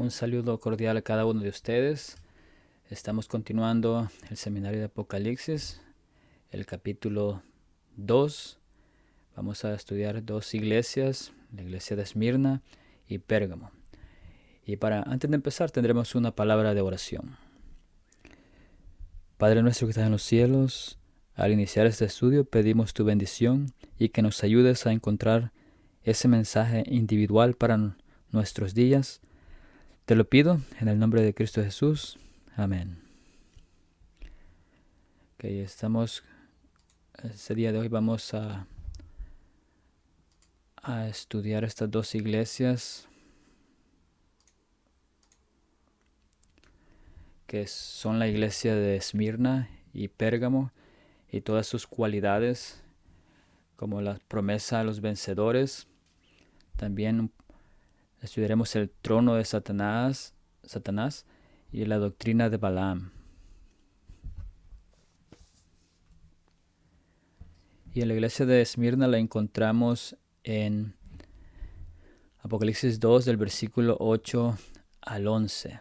Un saludo cordial a cada uno de ustedes. Estamos continuando el seminario de Apocalipsis, el capítulo 2. Vamos a estudiar dos iglesias, la iglesia de Esmirna y Pérgamo. Y antes de empezar tendremos una palabra de oración. Padre nuestro que estás en los cielos, al iniciar este estudio pedimos tu bendición y que nos ayudes a encontrar ese mensaje individual para nuestros días. Te lo pido en el nombre de Cristo Jesús. Amén. Este día de hoy vamos a estudiar estas dos iglesias que son la iglesia de Esmirna y Pérgamo y todas sus cualidades, como la promesa a los vencedores. También estudiaremos el trono de Satanás y la doctrina de Balaam. Y en la iglesia de Esmirna la encontramos en Apocalipsis 2 del versículo 8 al 11.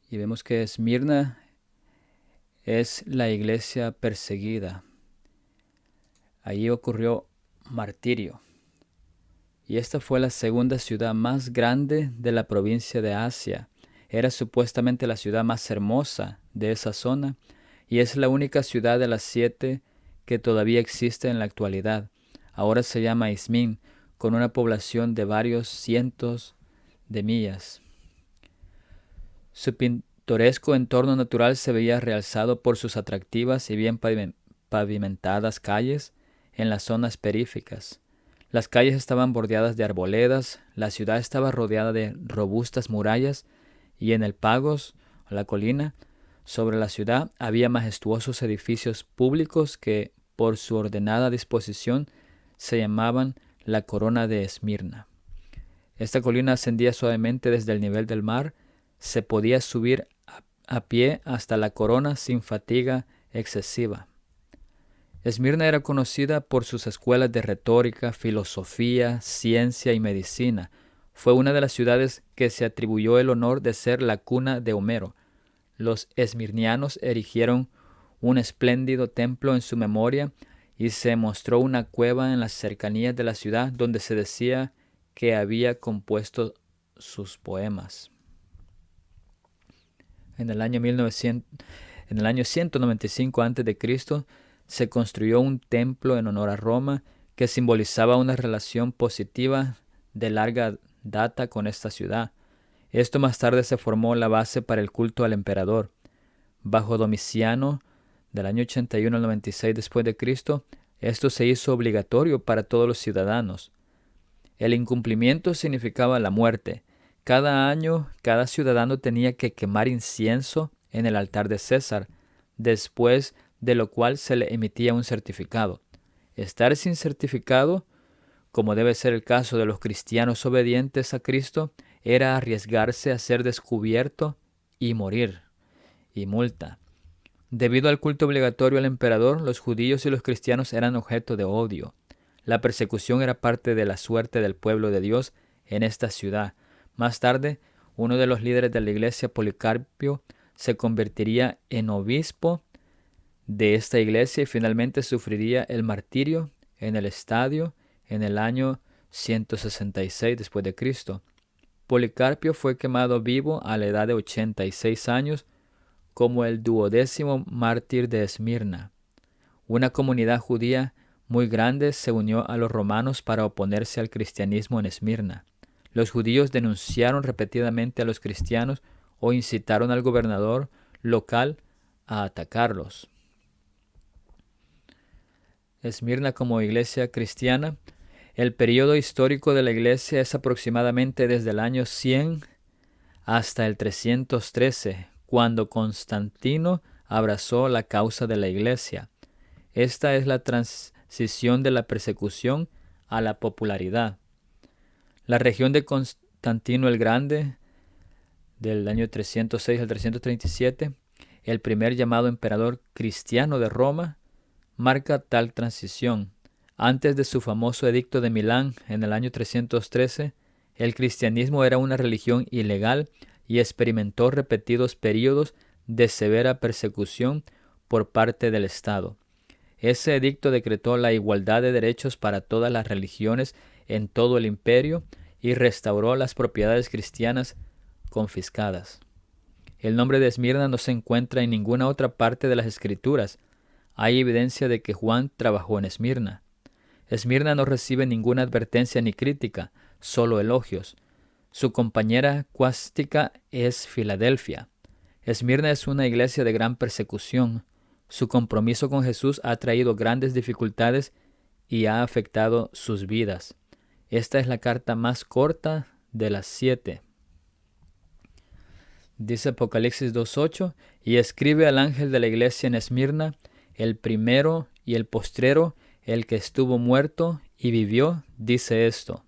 Y vemos que Esmirna es la iglesia perseguida. Allí ocurrió martirio. Y esta fue la segunda ciudad más grande de la provincia de Asia. Era supuestamente la ciudad más hermosa de esa zona y es la única ciudad de las 7 que todavía existe en la actualidad. Ahora se llama Izmín, con una población de varios cientos de millas. Su pintoresco entorno natural se veía realzado por sus atractivas y bien pavimentadas calles en las zonas periféricas. Las calles estaban bordeadas de arboledas, la ciudad estaba rodeada de robustas murallas y en el pagos, o la colina, sobre la ciudad había majestuosos edificios públicos que, por su ordenada disposición, se llamaban la Corona de Esmirna. Esta colina ascendía suavemente desde el nivel del mar, se podía subir a pie hasta la corona sin fatiga excesiva. Esmirna era conocida por sus escuelas de retórica, filosofía, ciencia y medicina. Fue una de las ciudades que se atribuyó el honor de ser la cuna de Homero. Los esmirnianos erigieron un espléndido templo en su memoria y se mostró una cueva en las cercanías de la ciudad donde se decía que había compuesto sus poemas. En el año 195 a.C., se construyó un templo en honor a Roma que simbolizaba una relación positiva de larga data con esta ciudad. Esto más tarde se formó la base para el culto al emperador. Bajo Domiciano, del año 81 al 96 después de Cristo, esto se hizo obligatorio para todos los ciudadanos. El incumplimiento significaba la muerte. Cada año, cada ciudadano tenía que quemar incienso en el altar de César, después de lo cual se le emitía un certificado. Estar sin certificado, como debe ser el caso de los cristianos obedientes a Cristo, era arriesgarse a ser descubierto y morir, y multa. Debido al culto obligatorio al emperador, los judíos y los cristianos eran objeto de odio. La persecución era parte de la suerte del pueblo de Dios en esta ciudad. Más tarde, uno de los líderes de la iglesia, Policarpio, se convertiría en obispo de esta iglesia y finalmente sufriría el martirio en el estadio en el año 166 después de Cristo. Policarpio fue quemado vivo a la edad de 86 años como el 12º mártir de Esmirna. Una comunidad judía muy grande se unió a los romanos para oponerse al cristianismo en Esmirna. Los judíos denunciaron repetidamente a los cristianos o incitaron al gobernador local a atacarlos. Esmirna como iglesia cristiana. El periodo histórico de la iglesia es aproximadamente desde el año 100 hasta el 313, cuando Constantino abrazó la causa de la iglesia. Esta es la transición de la persecución a la popularidad. La región de Constantino el Grande, del año 306 al 337, el primer llamado emperador cristiano de Roma, marca tal transición. Antes de su famoso edicto de Milán en el año 313, El cristianismo era una religión ilegal y experimentó repetidos períodos de severa persecución por parte del Estado. Ese edicto decretó la igualdad de derechos para todas las religiones en todo el imperio y restauró las propiedades cristianas confiscadas. El nombre de Esmirna no se encuentra en ninguna otra parte de las Escrituras. Hay evidencia de que Juan trabajó en Esmirna. Esmirna no recibe ninguna advertencia ni crítica, solo elogios. Su compañera cuástica es Filadelfia. Esmirna es una iglesia de gran persecución. Su compromiso con Jesús ha traído grandes dificultades y ha afectado sus vidas. Esta es la carta más corta de las 7. Dice Apocalipsis 2:8, y escribe al ángel de la iglesia en Esmirna, el primero y el postrero, el que estuvo muerto y vivió, dice esto.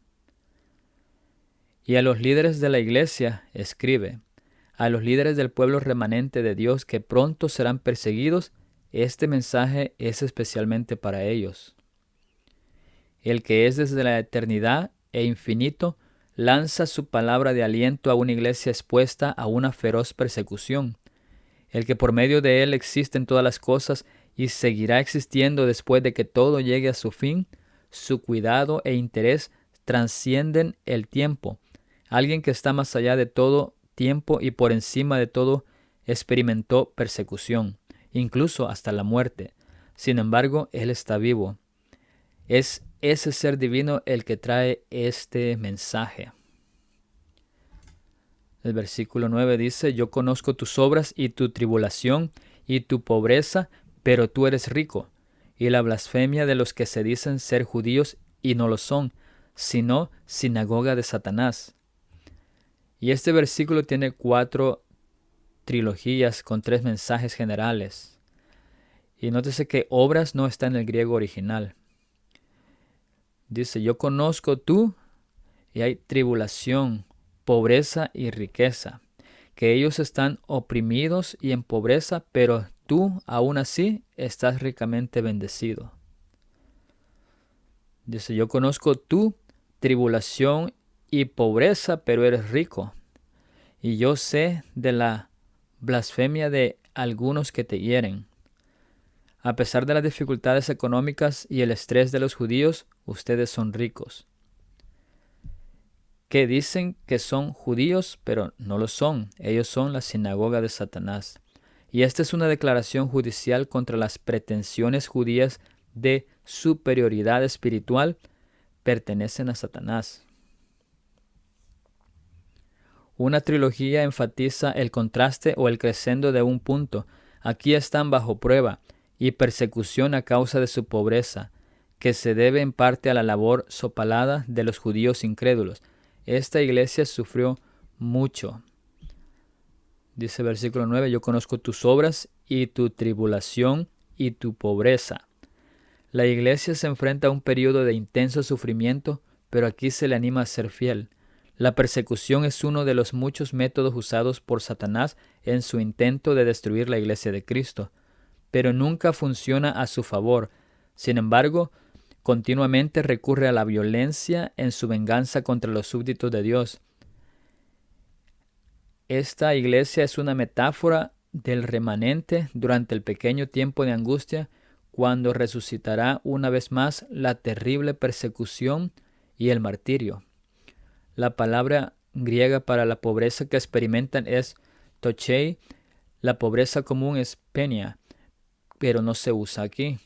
Y a los líderes de la iglesia escribe, a los líderes del pueblo remanente de Dios que pronto serán perseguidos, este mensaje es especialmente para ellos. El que es desde la eternidad e infinito, lanza su palabra de aliento a una iglesia expuesta a una feroz persecución. El que por medio de él existen todas las cosas y seguirá existiendo después de que todo llegue a su fin, su cuidado e interés trascienden el tiempo. Alguien que está más allá de todo tiempo y por encima de todo experimentó persecución, incluso hasta la muerte. Sin embargo, él está vivo. Es ese ser divino el que trae este mensaje. El versículo 9 dice, yo conozco tus obras y tu tribulación y tu pobreza, pero tú eres rico, y la blasfemia de los que se dicen ser judíos y no lo son, sino sinagoga de Satanás. Y este versículo tiene 4 trilogías con 3 mensajes generales. Y nótese que obras no está en el griego original. Dice, yo conozco tú, y hay tribulación, pobreza y riqueza, que ellos están oprimidos y en pobreza, pero tú aún así estás ricamente bendecido. Dice, yo conozco tu tribulación y pobreza, pero eres rico. Y yo sé de la blasfemia de algunos que te hieren. A pesar de las dificultades económicas y el estrés de los judíos, ustedes son ricos. Que dicen que son judíos, pero no lo son. Ellos son la sinagoga de Satanás. Y esta es una declaración judicial contra las pretensiones judías de superioridad espiritual. Pertenecen a Satanás. Una trilogía enfatiza el contraste o el crescendo de un punto. Aquí están bajo prueba y persecución a causa de su pobreza, que se debe en parte a la labor sopalada de los judíos incrédulos. Esta iglesia sufrió mucho. Dice versículo 9, yo conozco tus obras y tu tribulación y tu pobreza. La iglesia se enfrenta a un periodo de intenso sufrimiento, pero aquí se le anima a ser fiel. La persecución es uno de los muchos métodos usados por Satanás en su intento de destruir la iglesia de Cristo, pero nunca funciona a su favor. Sin embargo, continuamente recurre a la violencia en su venganza contra los súbditos de Dios. Esta iglesia es una metáfora del remanente durante el pequeño tiempo de angustia, cuando resucitará una vez más la terrible persecución y el martirio. La palabra griega para la pobreza que experimentan es tochei. La pobreza común es penia, pero no se usa aquí.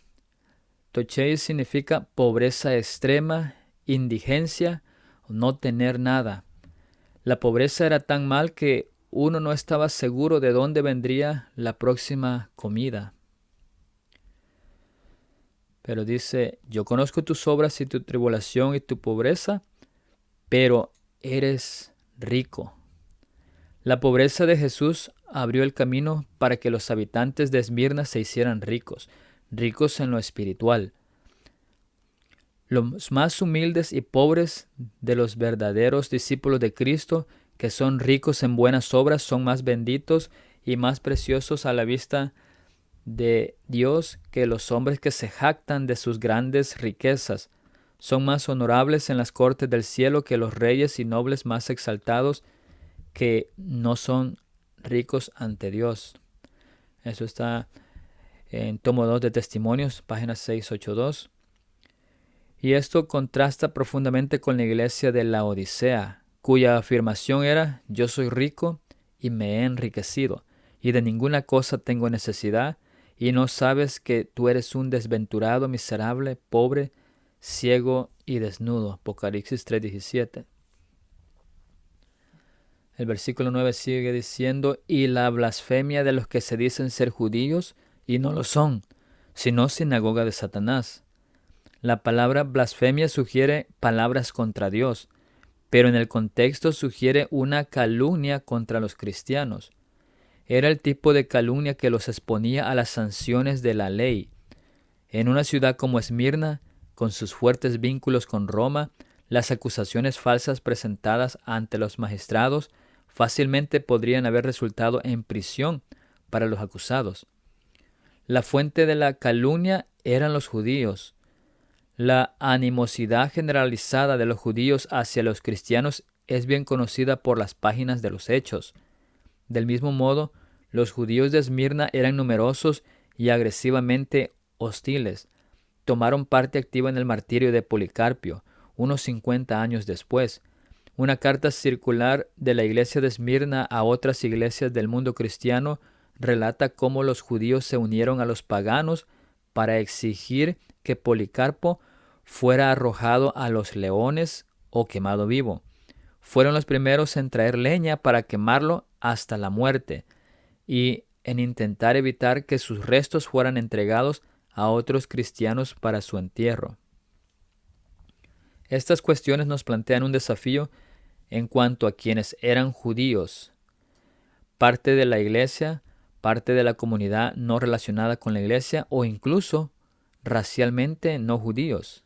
Tochei significa pobreza extrema, indigencia, no tener nada. La pobreza era tan mal que uno no estaba seguro de dónde vendría la próxima comida. Pero dice, yo conozco tus obras y tu tribulación y tu pobreza, pero eres rico. La pobreza de Jesús abrió el camino para que los habitantes de Esmirna se hicieran ricos, ricos en lo espiritual. Los más humildes y pobres de los verdaderos discípulos de Cristo, que son ricos en buenas obras, son más benditos y más preciosos a la vista de Dios que los hombres que se jactan de sus grandes riquezas. son más honorables en las cortes del cielo que los reyes y nobles más exaltados que no son ricos ante Dios. Eso está en tomo 2 de Testimonios, página 682. Y esto contrasta profundamente con la iglesia de la Odisea, cuya afirmación era: yo soy rico y me he enriquecido, y de ninguna cosa tengo necesidad, y no sabes que tú eres un desventurado, miserable, pobre, ciego y desnudo. Apocalipsis 3:17. El versículo 9 sigue diciendo: y la blasfemia de los que se dicen ser judíos y no lo son, sino sinagoga de Satanás. La palabra blasfemia sugiere palabras contra Dios, pero en el contexto sugiere una calumnia contra los cristianos. Era el tipo de calumnia que los exponía a las sanciones de la ley. En una ciudad como Esmirna, con sus fuertes vínculos con Roma, las acusaciones falsas presentadas ante los magistrados fácilmente podrían haber resultado en prisión para los acusados. La fuente de la calumnia eran los judíos. La animosidad generalizada de los judíos hacia los cristianos es bien conocida por las páginas de los Hechos. Del mismo modo, los judíos de Esmirna eran numerosos y agresivamente hostiles. Tomaron parte activa en el martirio de Policarpio, unos 50 años después. Una carta circular de la iglesia de Esmirna a otras iglesias del mundo cristiano relata cómo los judíos se unieron a los paganos para exigir que Policarpo fuera arrojado a los leones o quemado vivo. Fueron los primeros en traer leña para quemarlo hasta la muerte y en intentar evitar que sus restos fueran entregados a otros cristianos para su entierro. Estas cuestiones nos plantean un desafío en cuanto a quienes eran judíos, parte de la iglesia, parte de la comunidad no relacionada con la iglesia o incluso racialmente no judíos.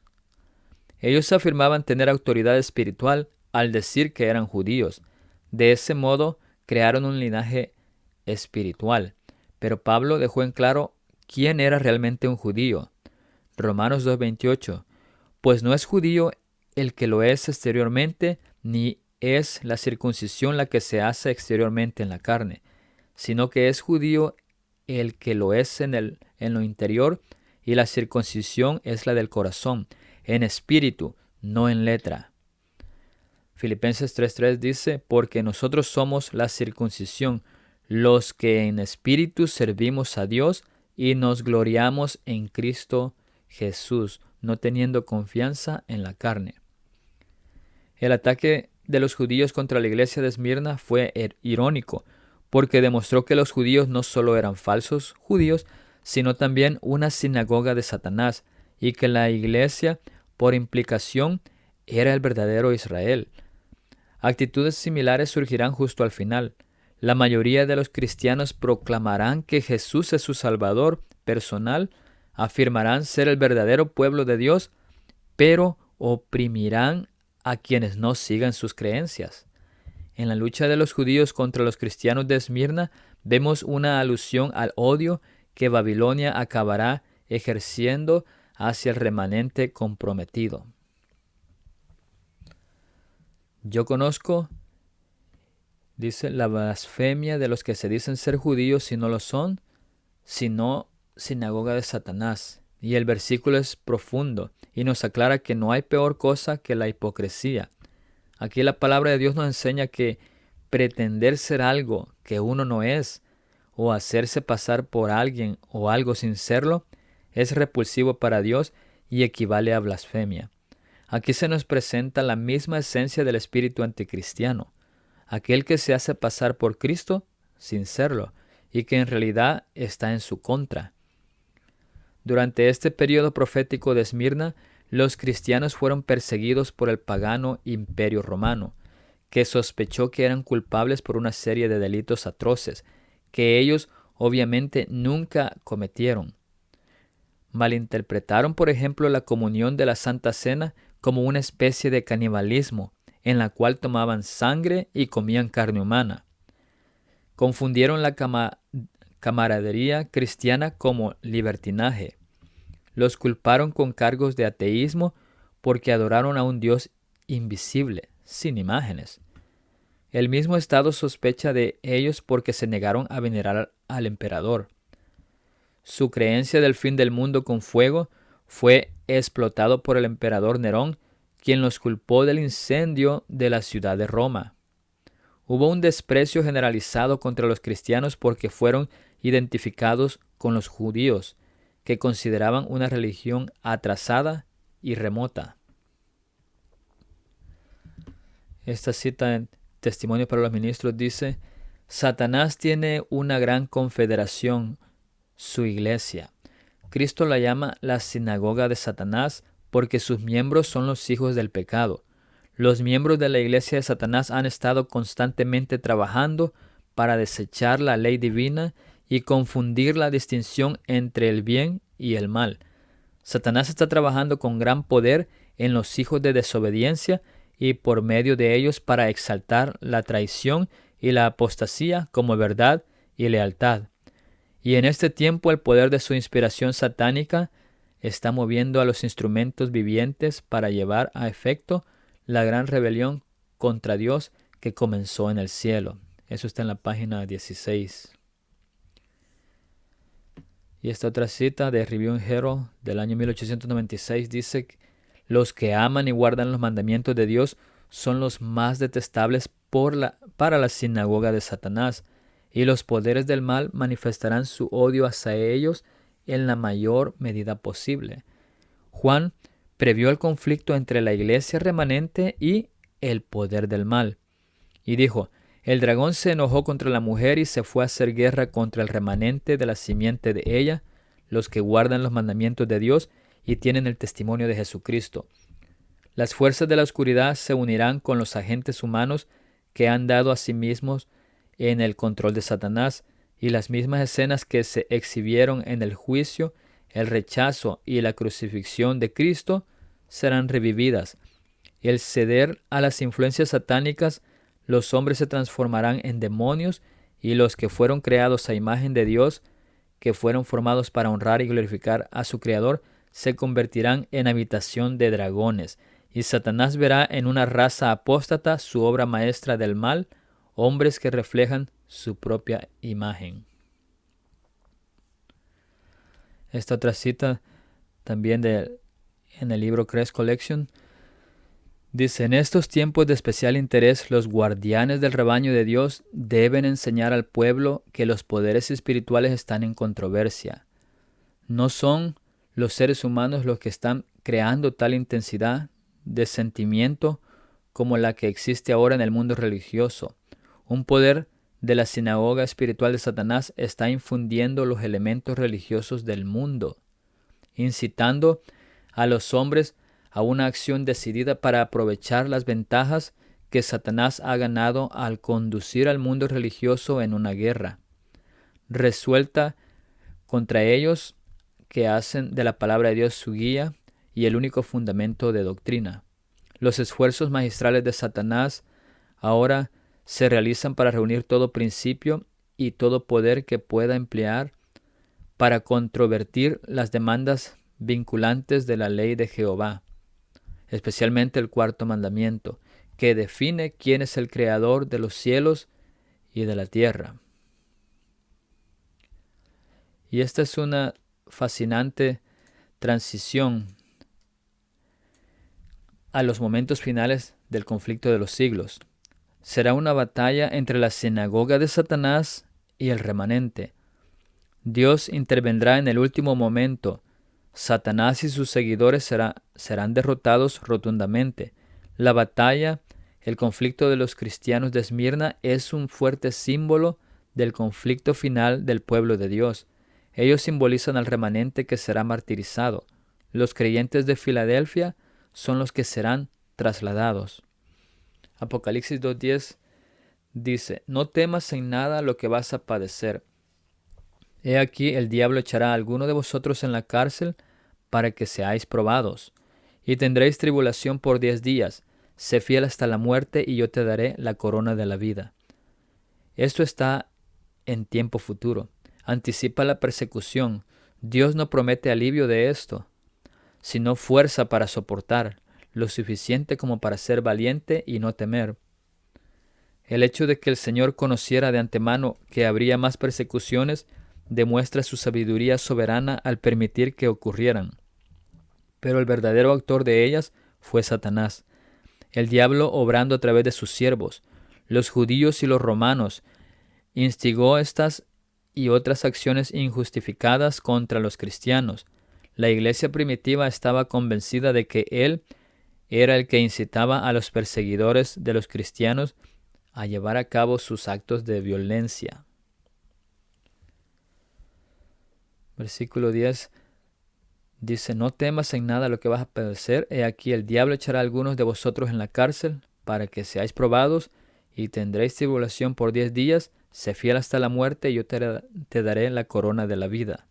Ellos afirmaban tener autoridad espiritual al decir que eran judíos. De ese modo crearon un linaje espiritual. Pero Pablo dejó en claro quién era realmente un judío. Romanos 2:28. Pues no es judío el que lo es exteriormente, ni es la circuncisión la que se hace exteriormente en la carne, sino que es judío el que lo es en lo interior, y la circuncisión es la del corazón, en espíritu, no en letra. Filipenses 3:3 dice: porque nosotros somos la circuncisión, los que en espíritu servimos a Dios y nos gloriamos en Cristo Jesús, no teniendo confianza en la carne. El ataque de los judíos contra la iglesia de Esmirna fue irónico, porque demostró que los judíos no solo eran falsos judíos, sino también una sinagoga de Satanás, y que la iglesia, por implicación, era el verdadero Israel. Actitudes similares surgirán justo al final. La mayoría de los cristianos proclamarán que Jesús es su Salvador personal, afirmarán ser el verdadero pueblo de Dios, pero oprimirán a quienes no sigan sus creencias. En la lucha de los judíos contra los cristianos de Esmirna vemos una alusión al odio que Babilonia acabará ejerciendo hacia el remanente comprometido. Yo conozco, dice, la blasfemia de los que se dicen ser judíos y no lo son, sino sinagoga de Satanás. Y el versículo es profundo y nos aclara que no hay peor cosa que la hipocresía. Aquí la palabra de Dios nos enseña que pretender ser algo que uno no es, o hacerse pasar por alguien o algo sin serlo, es repulsivo para Dios y equivale a blasfemia. Aquí se nos presenta la misma esencia del espíritu anticristiano, aquel que se hace pasar por Cristo sin serlo y que en realidad está en su contra. Durante este periodo profético de Esmirna, los cristianos fueron perseguidos por el pagano imperio romano, que sospechó que eran culpables por una serie de delitos atroces, que ellos obviamente nunca cometieron. Malinterpretaron, por ejemplo, la comunión de la Santa Cena como una especie de canibalismo, en la cual tomaban sangre y comían carne humana. Confundieron la camaradería cristiana como libertinaje. Los culparon con cargos de ateísmo porque adoraron a un Dios invisible, sin imágenes. El mismo estado sospecha de ellos porque se negaron a venerar al emperador. Su creencia del fin del mundo con fuego fue explotado por el emperador Nerón, quien los culpó del incendio de la ciudad de Roma. Hubo un desprecio generalizado contra los cristianos porque fueron identificados con los judíos, que consideraban una religión atrasada y remota. Esta cita en Testimonio para los Ministros dice: Satanás tiene una gran confederación, su iglesia. Cristo la llama la sinagoga de Satanás porque sus miembros son los hijos del pecado. Los miembros de la iglesia de Satanás han estado constantemente trabajando para desechar la ley divina y confundir la distinción entre el bien y el mal. Satanás está trabajando con gran poder en los hijos de desobediencia y por medio de ellos para exaltar la traición y la apostasía como verdad y lealtad. Y en este tiempo el poder de su inspiración satánica está moviendo a los instrumentos vivientes para llevar a efecto la gran rebelión contra Dios que comenzó en el cielo. Eso está en la página 16. Y esta otra cita de Review and Herald del año 1896 dice: los que aman y guardan los mandamientos de Dios son los más detestables para la sinagoga de Satanás, y los poderes del mal manifestarán su odio hacia ellos en la mayor medida posible. Juan previó el conflicto entre la iglesia remanente y el poder del mal, y dijo: el dragón se enojó contra la mujer y se fue a hacer guerra contra el remanente de la simiente de ella, los que guardan los mandamientos de Dios y tienen el testimonio de Jesucristo. Las fuerzas de la oscuridad se unirán con los agentes humanos que han dado a sí mismos en el control de Satanás, y las mismas escenas que se exhibieron en el juicio, el rechazo y la crucifixión de Cristo serán revividas. El ceder a las influencias satánicas, los hombres se transformarán en demonios, y los que fueron creados a imagen de Dios, que fueron formados para honrar y glorificar a su Creador, se convertirán en habitación de dragones. Y Satanás verá en una raza apóstata su obra maestra del mal, hombres que reflejan su propia imagen. Esta otra cita también en el libro Crest Collection dice: en estos tiempos de especial interés, los guardianes del rebaño de Dios deben enseñar al pueblo que los poderes espirituales están en controversia. No son los seres humanos los que están creando tal intensidad de sentimiento como la que existe ahora en el mundo religioso. Un poder de la sinagoga espiritual de Satanás está infundiendo los elementos religiosos del mundo, incitando a los hombres a una acción decidida para aprovechar las ventajas que Satanás ha ganado al conducir al mundo religioso en una guerra resuelta contra ellos, que hacen de la palabra de Dios su guía y el único fundamento de doctrina. Los esfuerzos magistrales de Satanás ahora se realizan para reunir todo principio y todo poder que pueda emplear para controvertir las demandas vinculantes de la ley de Jehová, especialmente el cuarto mandamiento, que define quién es el creador de los cielos y de la tierra. Y esta es una fascinante transición a los momentos finales del conflicto de los siglos. Será una batalla entre la sinagoga de Satanás y el remanente. Dios intervendrá en el último momento. Satanás y sus seguidores serán derrotados rotundamente. La batalla, el conflicto de los cristianos de Esmirna, es un fuerte símbolo del conflicto final del pueblo de Dios. Ellos simbolizan al remanente que será martirizado. Los creyentes de Filadelfia son los que serán trasladados. Apocalipsis 2:10 dice: no temas en nada lo que vas a padecer. He aquí, el diablo echará a alguno de vosotros en la cárcel para que seáis probados, y tendréis tribulación por 10 días. Sé fiel hasta la muerte, y yo te daré la corona de la vida. Esto está en tiempo futuro. Anticipa la persecución. Dios no promete alivio de esto, sino fuerza para soportar. lo suficiente como para ser valiente y no temer. El hecho de que el Señor conociera de antemano que habría más persecuciones demuestra su sabiduría soberana al permitir que ocurrieran. Pero el verdadero autor de ellas fue Satanás, el diablo obrando a través de sus siervos, los judíos y los romanos. Instigó estas y otras acciones injustificadas contra los cristianos. La iglesia primitiva estaba convencida de que él era el que incitaba a los perseguidores de los cristianos a llevar a cabo sus actos de violencia. Versículo 10 dice: no temas en nada lo que vas a padecer. He aquí el diablo echará a algunos de vosotros en la cárcel para que seáis probados y tendréis tribulación por 10 días. Sé fiel hasta la muerte y yo te daré la corona de la vida.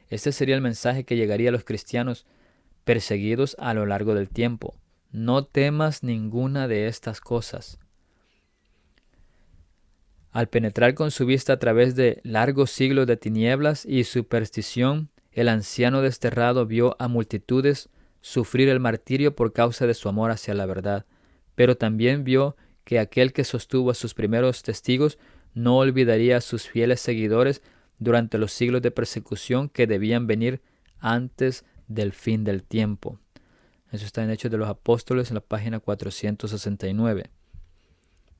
Este sería el mensaje que llegaría a los cristianos perseguidos a lo largo del tiempo. No temas ninguna de estas cosas. Al penetrar con su vista a través de largos siglos de tinieblas y superstición, el anciano desterrado vio a multitudes sufrir el martirio por causa de su amor hacia la verdad, pero también vio que aquel que sostuvo a sus primeros testigos no olvidaría a sus fieles seguidores durante los siglos de persecución que debían venir antes del fin del tiempo. Eso está en Hechos de los Apóstoles en la página 469.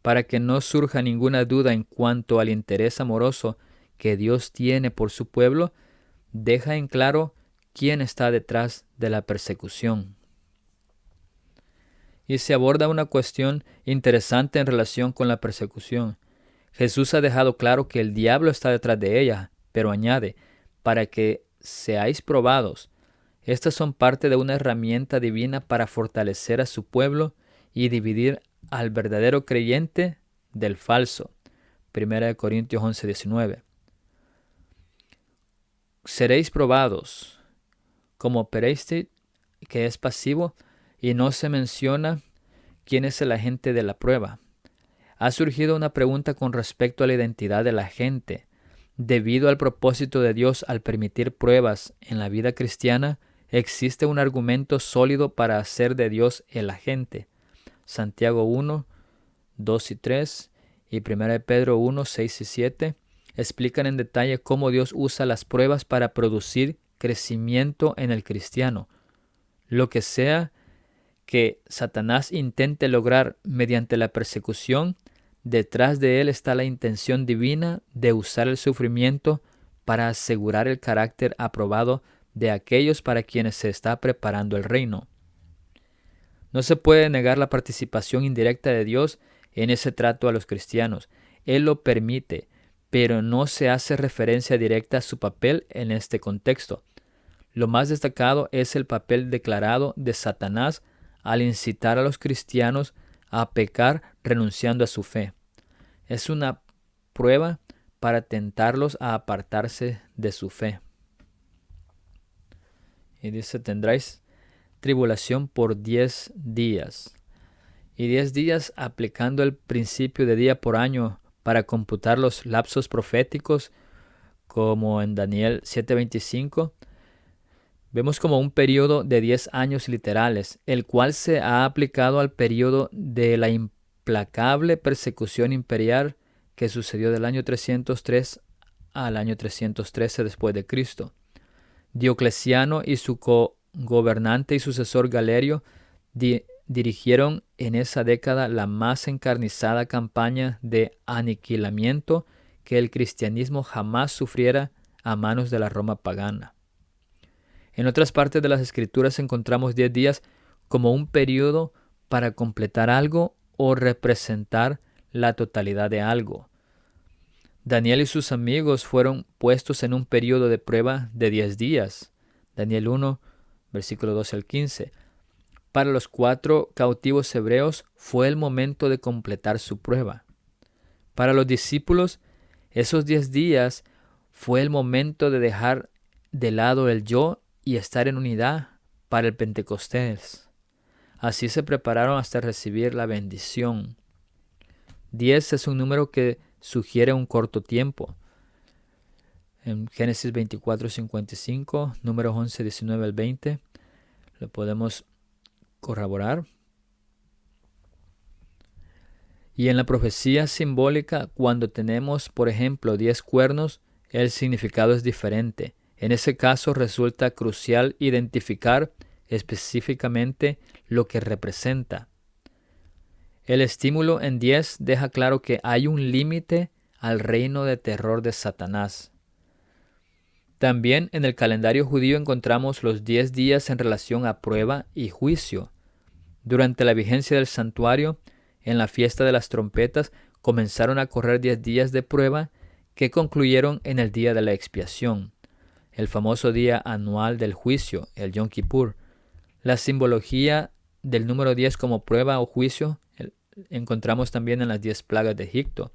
Para que no surja ninguna duda en cuanto al interés amoroso que Dios tiene por su pueblo, deja en claro quién está detrás de la persecución. Y se aborda una cuestión interesante en relación con la persecución. Jesús ha dejado claro que el diablo está detrás de ella, pero añade, para que seáis probados. Estas son parte de una herramienta divina para fortalecer a su pueblo y dividir al verdadero creyente del falso. 1 Corintios 11:19. Seréis probados, como pereiste, que es pasivo, y no se menciona quién es el agente de la prueba. Ha surgido una pregunta con respecto a la identidad de la gente. Debido al propósito de Dios al permitir pruebas en la vida cristiana, existe un argumento sólido para hacer de Dios el agente. Santiago 1, 2 y 3 y 1 Pedro 1, 6 y 7 explican en detalle cómo Dios usa las pruebas para producir crecimiento en el cristiano. Lo que sea que Satanás intente lograr mediante la persecución, detrás de él está la intención divina de usar el sufrimiento para asegurar el carácter aprobado de aquellos para quienes se está preparando el reino. No se puede negar la participación indirecta de Dios en ese trato a los cristianos. Él lo permite, pero no se hace referencia directa a su papel en este contexto. Lo más destacado es el papel declarado de Satanás al incitar a los cristianos a pecar renunciando a su fe. Es una prueba para tentarlos a apartarse de su fe. Y dice, tendráis tribulación por 10 días. Y 10 días aplicando el principio de día por año para computar los lapsos proféticos, como en Daniel 7:25, vemos como un periodo de 10 años literales, el cual se ha aplicado al periodo de la implacable persecución imperial que sucedió del año 303 al año 313 después de Cristo. Diocleciano y su gobernante y sucesor Galerio dirigieron en esa década la más encarnizada campaña de aniquilamiento que el cristianismo jamás sufriera a manos de la Roma pagana. En otras partes de las Escrituras encontramos 10 días como un periodo para completar algo o representar la totalidad de algo. Daniel y sus amigos fueron puestos en un periodo de prueba de 10 días. Daniel 1, versículo 12 al 15. Para los 4 cautivos hebreos fue el momento de completar su prueba. Para los discípulos, esos 10 días fue el momento de dejar de lado el yo y estar en unidad para el Pentecostés. Así se prepararon hasta recibir la bendición. 10 es un número que sugiere un corto tiempo. En Génesis 24:55, números 11, 19 al 20, lo podemos corroborar. Y en la profecía simbólica, cuando tenemos, por ejemplo, 10 cuernos, el significado es diferente. En ese caso resulta crucial identificar específicamente lo que representa. El estímulo en 10 deja claro que hay un límite al reino de terror de Satanás. También en el calendario judío encontramos los 10 días en relación a prueba y juicio. Durante la vigencia del santuario, en la fiesta de las trompetas, comenzaron a correr 10 días de prueba que concluyeron en el día de la expiación, el famoso día anual del juicio, el Yom Kippur. La simbología del número 10 como prueba o juicio encontramos también en las 10 plagas de Egipto.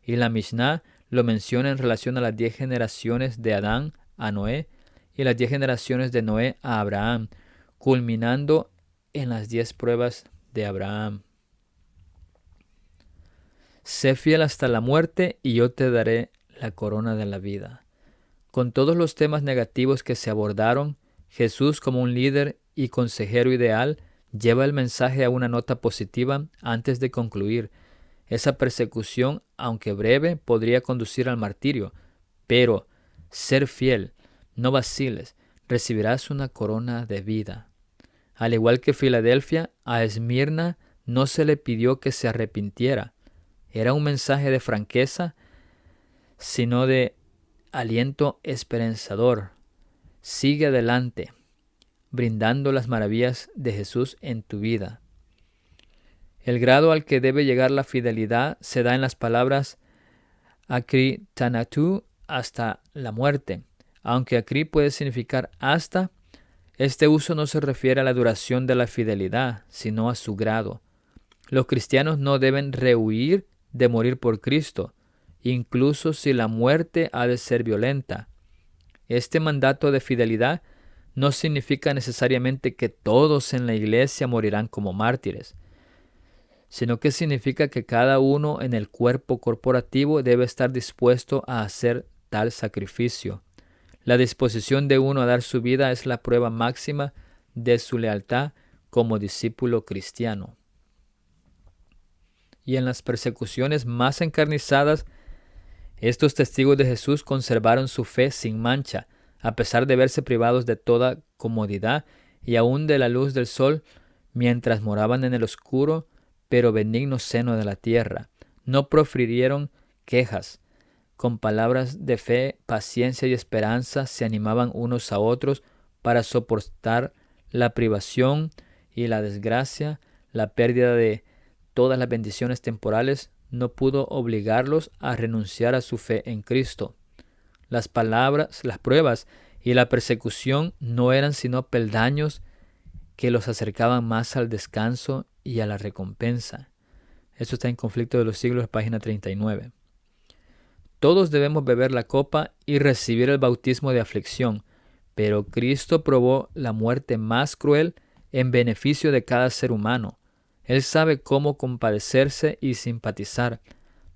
Y la Mishnah lo menciona en relación a las 10 generaciones de Adán a Noé y las 10 generaciones de Noé a Abraham, culminando en las 10 pruebas de Abraham. Sé fiel hasta la muerte y yo te daré la corona de la vida. Con todos los temas negativos que se abordaron, Jesús, como un líder y consejero ideal, lleva el mensaje a una nota positiva antes de concluir. Esa persecución, aunque breve, podría conducir al martirio, pero ser fiel, no vaciles, recibirás una corona de vida. Al igual que Filadelfia, a Esmirna no se le pidió que se arrepintiera. Era un mensaje de franqueza, sino de aliento esperanzador. Sigue adelante, brindando las maravillas de Jesús en tu vida. El grado al que debe llegar la fidelidad se da en las palabras akri tanatu, hasta la muerte. Aunque akri puede significar hasta, este uso no se refiere a la duración de la fidelidad, sino a su grado. Los cristianos no deben rehuir de morir por Cristo, incluso si la muerte ha de ser violenta. Este mandato de fidelidad no significa necesariamente que todos en la iglesia morirán como mártires, sino que significa que cada uno en el cuerpo corporativo debe estar dispuesto a hacer tal sacrificio. La disposición de uno a dar su vida es la prueba máxima de su lealtad como discípulo cristiano. Y en las persecuciones más encarnizadas, estos testigos de Jesús conservaron su fe sin mancha, a pesar de verse privados de toda comodidad y aún de la luz del sol, mientras moraban en el oscuro pero benigno seno de la tierra. No profirieron quejas. Con palabras de fe, paciencia y esperanza se animaban unos a otros para soportar la privación y la desgracia. La pérdida de todas las bendiciones temporales no pudo obligarlos a renunciar a su fe en Cristo. Las pruebas y la persecución no eran sino peldaños que los acercaban más al descanso y a la recompensa. Esto está en Conflicto de los Siglos, página 39. Todos debemos beber la copa y recibir el bautismo de aflicción, pero Cristo probó la muerte más cruel en beneficio de cada ser humano. Él sabe cómo compadecerse y simpatizar.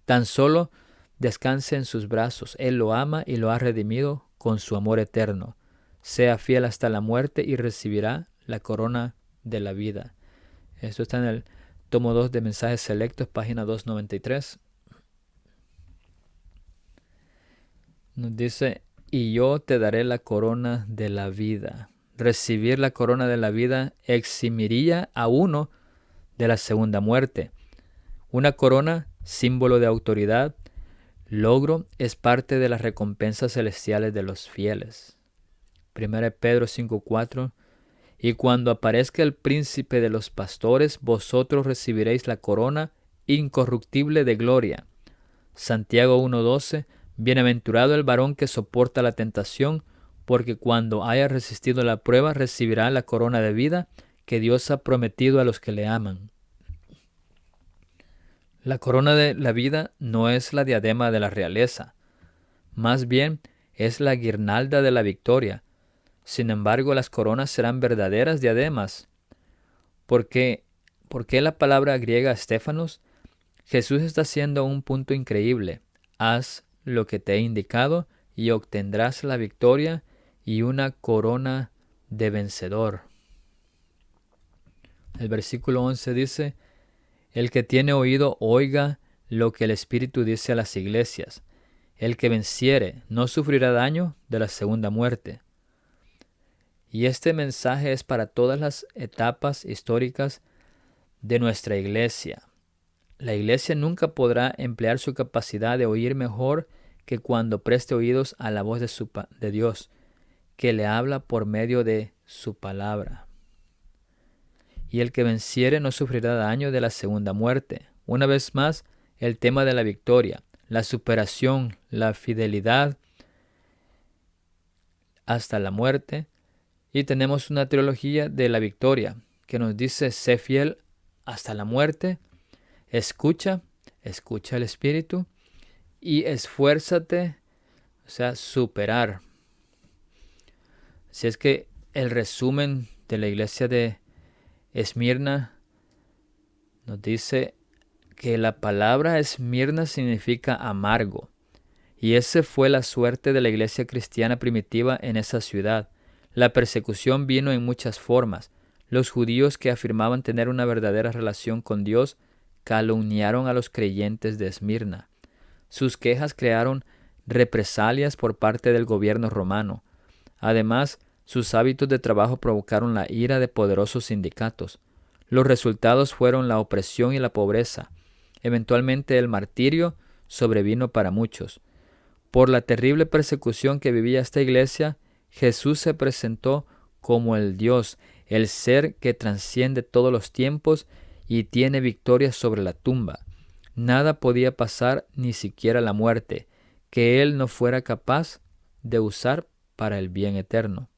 Tan solo descanse en sus brazos. Él lo ama y lo ha redimido con su amor eterno. Sea fiel hasta la muerte y recibirá la corona de la vida. Esto está en el tomo 2 de Mensajes Selectos, página 293. Nos dice, y yo te daré la corona de la vida. Recibir la corona de la vida eximiría a uno de la segunda muerte. Una corona, símbolo de autoridad, logro, es parte de las recompensas celestiales de los fieles. 1 Pedro 5:4. Y cuando aparezca el príncipe de los pastores, vosotros recibiréis la corona incorruptible de gloria. Santiago 1:12. Bienaventurado el varón que soporta la tentación, porque cuando haya resistido la prueba recibirá la corona de vida que Dios ha prometido a los que le aman. La corona de la vida no es la diadema de la realeza, más bien es la guirnalda de la victoria. Sin embargo, las coronas serán verdaderas diademas. ¿Por qué la palabra griega Stéphanos? Jesús está haciendo un punto increíble. Haz lo que te he indicado y obtendrás la victoria y una corona de vencedor. El versículo 11 dice, el que tiene oído oiga lo que el Espíritu dice a las iglesias. El que venciere no sufrirá daño de la segunda muerte. Y este mensaje es para todas las etapas históricas de nuestra iglesia. La iglesia nunca podrá emplear su capacidad de oír mejor que cuando preste oídos a la voz de Dios, que le habla por medio de su palabra. Y el que venciere no sufrirá daño de la segunda muerte. Una vez más, el tema de la victoria, la superación, la fidelidad hasta la muerte. Y tenemos una teología de la victoria que nos dice, sé fiel hasta la muerte, escucha el Espíritu y esfuérzate, o sea, superar. Si es que el resumen de la iglesia de Esmirna nos dice que la palabra Esmirna significa amargo. Y esa fue la suerte de la iglesia cristiana primitiva en esa ciudad. La persecución vino en muchas formas. Los judíos que afirmaban tener una verdadera relación con Dios calumniaron a los creyentes de Esmirna. Sus quejas crearon represalias por parte del gobierno romano. Además, sus hábitos de trabajo provocaron la ira de poderosos sindicatos. Los resultados fueron la opresión y la pobreza. Eventualmente el martirio sobrevino para muchos. Por la terrible persecución que vivía esta iglesia, Jesús se presentó como el Dios, el ser que trasciende todos los tiempos y tiene victoria sobre la tumba. Nada podía pasar, ni siquiera la muerte, que Él no fuera capaz de usar para el bien eterno.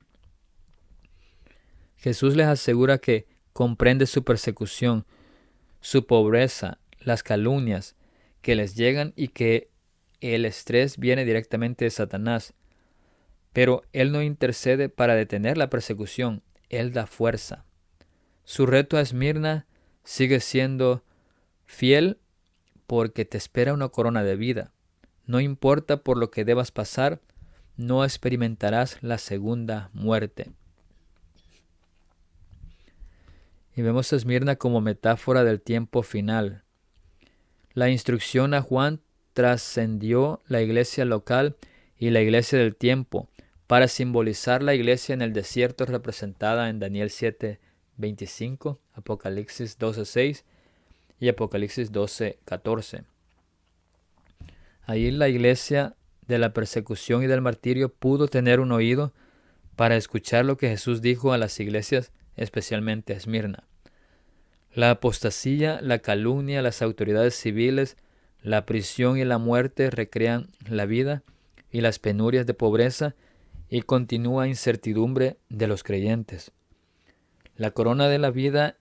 Jesús les asegura que comprende su persecución, su pobreza, las calumnias que les llegan y que el estrés viene directamente de Satanás. Pero Él no intercede para detener la persecución, Él da fuerza. Su reto a Esmirna sigue siendo fiel porque te espera una corona de vida. No importa por lo que debas pasar, no experimentarás la segunda muerte. Y vemos a Esmirna como metáfora del tiempo final. La instrucción a Juan trascendió la iglesia local y la iglesia del tiempo para simbolizar la iglesia en el desierto representada en Daniel 7:25, Apocalipsis 12:6 y Apocalipsis 12:14. Ahí la iglesia de la persecución y del martirio pudo tener un oído para escuchar lo que Jesús dijo a las iglesias, especialmente a Esmirna. La apostasía, la calumnia, las autoridades civiles, la prisión y la muerte recrean la vida y las penurias de pobreza y continúa incertidumbre de los creyentes. La corona de la vida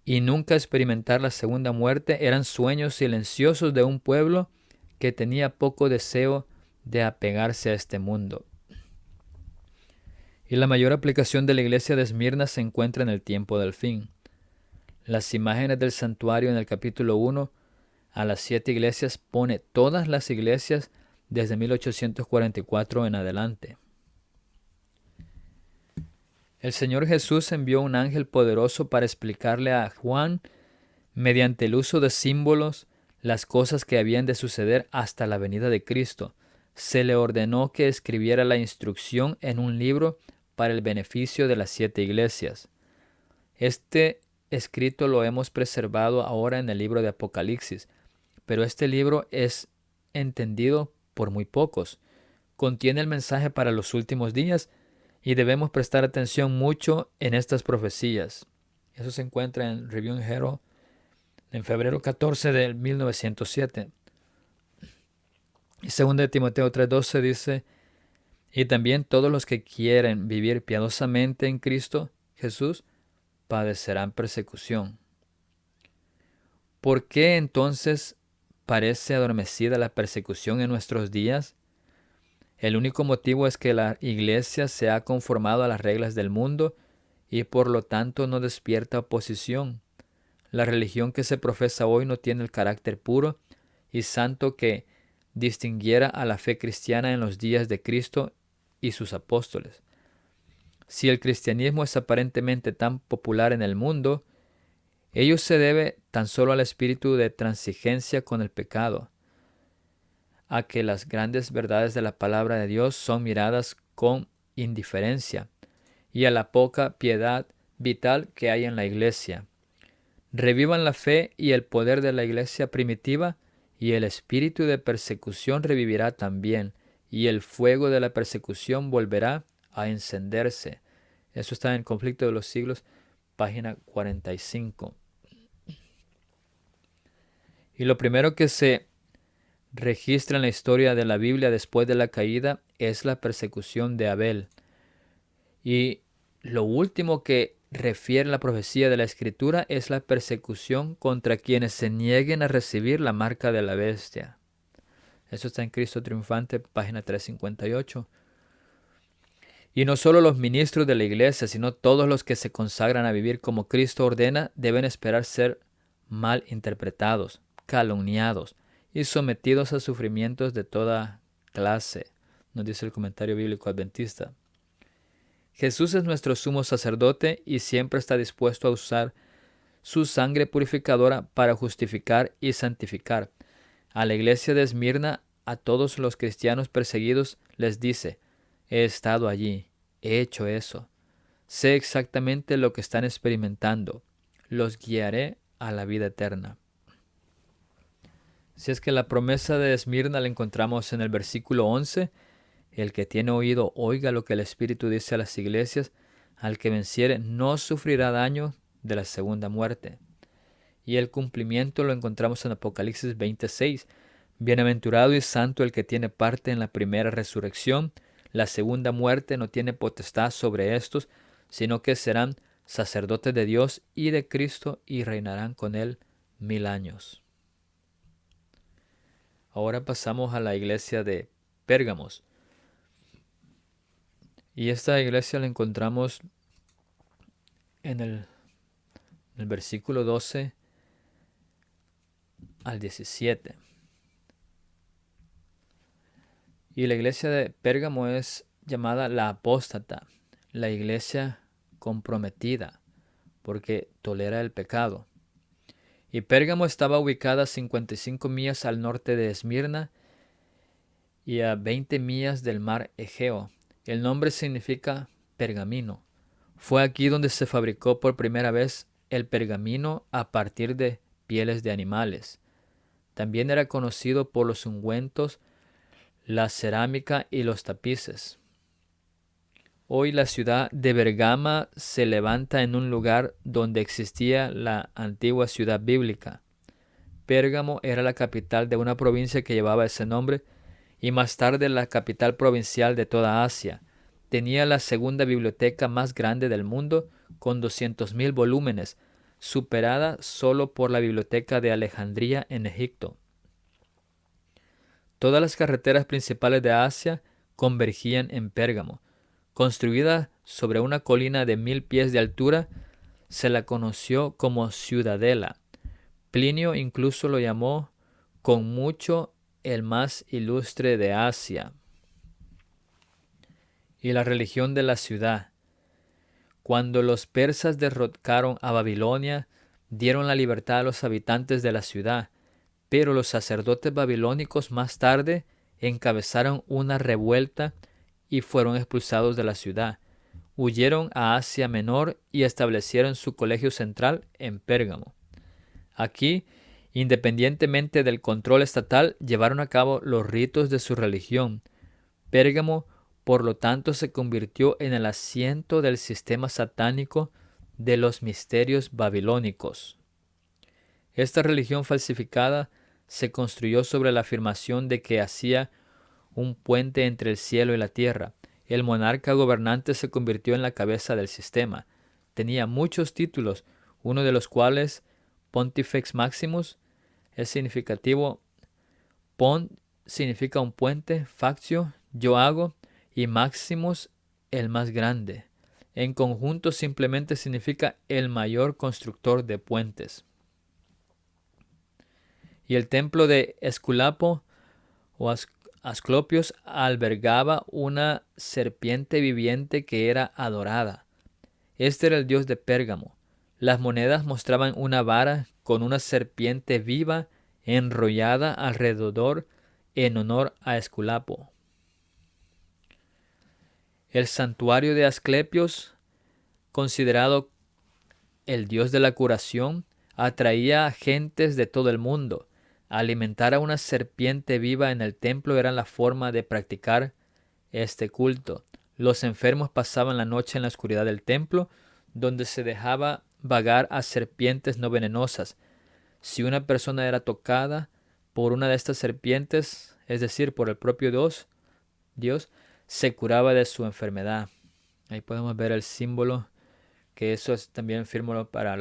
y nunca experimentar la segunda muerte eran sueños silenciosos de un pueblo que tenía poco deseo de apegarse a este mundo. Y la mayor aplicación de la iglesia de Esmirna se encuentra en el tiempo del fin. Las imágenes del santuario en el capítulo 1 a las 7 iglesias pone todas las iglesias desde 1844 en adelante. El Señor Jesús envió un ángel poderoso para explicarle a Juan, mediante el uso de símbolos, las cosas que habían de suceder hasta la venida de Cristo. Se le ordenó que escribiera la instrucción en un libro para el beneficio de las 7 iglesias. Este escrito lo hemos preservado ahora en el libro de Apocalipsis, pero este libro es entendido por muy pocos. Contiene el mensaje para los últimos días y debemos prestar atención mucho en estas profecías. Eso se encuentra en Review and Herald en febrero 14 de 1907. Y 2 de Timoteo 3:12 dice, y también todos los que quieren vivir piadosamente en Cristo Jesús padecerán persecución. ¿Por qué entonces parece adormecida la persecución en nuestros días? El único motivo es que la iglesia se ha conformado a las reglas del mundo y por lo tanto no despierta oposición. La religión que se profesa hoy no tiene el carácter puro y santo que distinguiera a la fe cristiana en los días de Cristo y sus apóstoles. Si el cristianismo es aparentemente tan popular en el mundo, Ello se debe tan solo al espíritu de transigencia con el pecado, a que las grandes verdades de la palabra de Dios son miradas con indiferencia, y a la poca piedad vital que hay en la iglesia. Revivan la fe y el poder de la iglesia primitiva, y el espíritu de persecución revivirá también, y el fuego de la persecución volverá a encenderse. Eso está en Conflicto de los Siglos, página 45. Y lo primero que se registra en la historia de la Biblia después de la caída es la persecución de Abel. Y lo último que refiere la profecía de la Escritura es la persecución contra quienes se nieguen a recibir la marca de la bestia. Eso está en Cristo Triunfante, página 358. Y no solo los ministros de la iglesia, sino todos los que se consagran a vivir como Cristo ordena, deben esperar ser mal interpretados, calumniados y sometidos a sufrimientos de toda clase, nos dice el comentario bíblico adventista. Jesús es nuestro sumo sacerdote y siempre está dispuesto a usar su sangre purificadora para justificar y santificar. A la iglesia de Esmirna, a todos los cristianos perseguidos, les dice: he estado allí, he hecho eso, sé exactamente lo que están experimentando, los guiaré a la vida eterna. Si es que la promesa de Esmirna la encontramos en el versículo 11, el que tiene oído oiga lo que el Espíritu dice a las iglesias, al que venciere no sufrirá daño de la segunda muerte. Y el cumplimiento lo encontramos en Apocalipsis 26. Bienaventurado y santo el que tiene parte en la primera resurrección. La segunda muerte no tiene potestad sobre estos, sino que serán sacerdotes de Dios y de Cristo y reinarán con él 1000 años. Ahora pasamos a la iglesia de Pérgamos. Y esta iglesia la encontramos en el versículo 12 al 17. Y la iglesia de Pérgamo es llamada la apóstata, la iglesia comprometida, porque tolera el pecado. Y Pérgamo estaba ubicada a 55 millas al norte de Esmirna y a 20 millas del mar Egeo. El nombre significa pergamino. Fue aquí donde se fabricó por primera vez el pergamino a partir de pieles de animales. También era conocido por los ungüentos, la cerámica y los tapices. Hoy la ciudad de Bergama se levanta en un lugar donde existía la antigua ciudad bíblica. Pérgamo era la capital de una provincia que llevaba ese nombre y más tarde la capital provincial de toda Asia. Tenía la segunda biblioteca más grande del mundo con 200.000 volúmenes, superada solo por la biblioteca de Alejandría en Egipto. Todas las carreteras principales de Asia convergían en Pérgamo. Construida sobre una colina de 1000 pies de altura, se la conoció como Ciudadela. Plinio incluso lo llamó con mucho el más ilustre de Asia. Y la religión de la ciudad. Cuando los persas derrocaron a Babilonia, dieron la libertad a los habitantes de la ciudad, pero los sacerdotes babilónicos más tarde encabezaron una revuelta y fueron expulsados de la ciudad. Huyeron a Asia Menor y establecieron su colegio central en Pérgamo. Aquí, independientemente del control estatal, llevaron a cabo los ritos de su religión. Pérgamo, por lo tanto, se convirtió en el asiento del sistema satánico de los misterios babilónicos. Esta religión falsificada se construyó sobre la afirmación de que hacía un puente entre el cielo y la tierra. El monarca gobernante se convirtió en la cabeza del sistema. Tenía muchos títulos, uno de los cuales, Pontifex Maximus, es significativo. Pont significa un puente, factio, yo hago, y Maximus, el más grande. En conjunto simplemente significa el mayor constructor de puentes. Y el templo de Esculapo o Asclopios albergaba una serpiente viviente que era adorada. Este era el dios de Pérgamo. Las monedas mostraban una vara con una serpiente viva enrollada alrededor en honor a Esculapo. El santuario de Asclepios, considerado el dios de la curación, atraía a gentes de todo el mundo. Alimentar a una serpiente viva en el templo era la forma de practicar este culto. Los enfermos pasaban la noche en la oscuridad del templo, donde se dejaba vagar a serpientes no venenosas. Si una persona era tocada por una de estas serpientes, es decir, por el propio Dios, se curaba de su enfermedad. Ahí podemos ver el símbolo, que eso es también símbolo para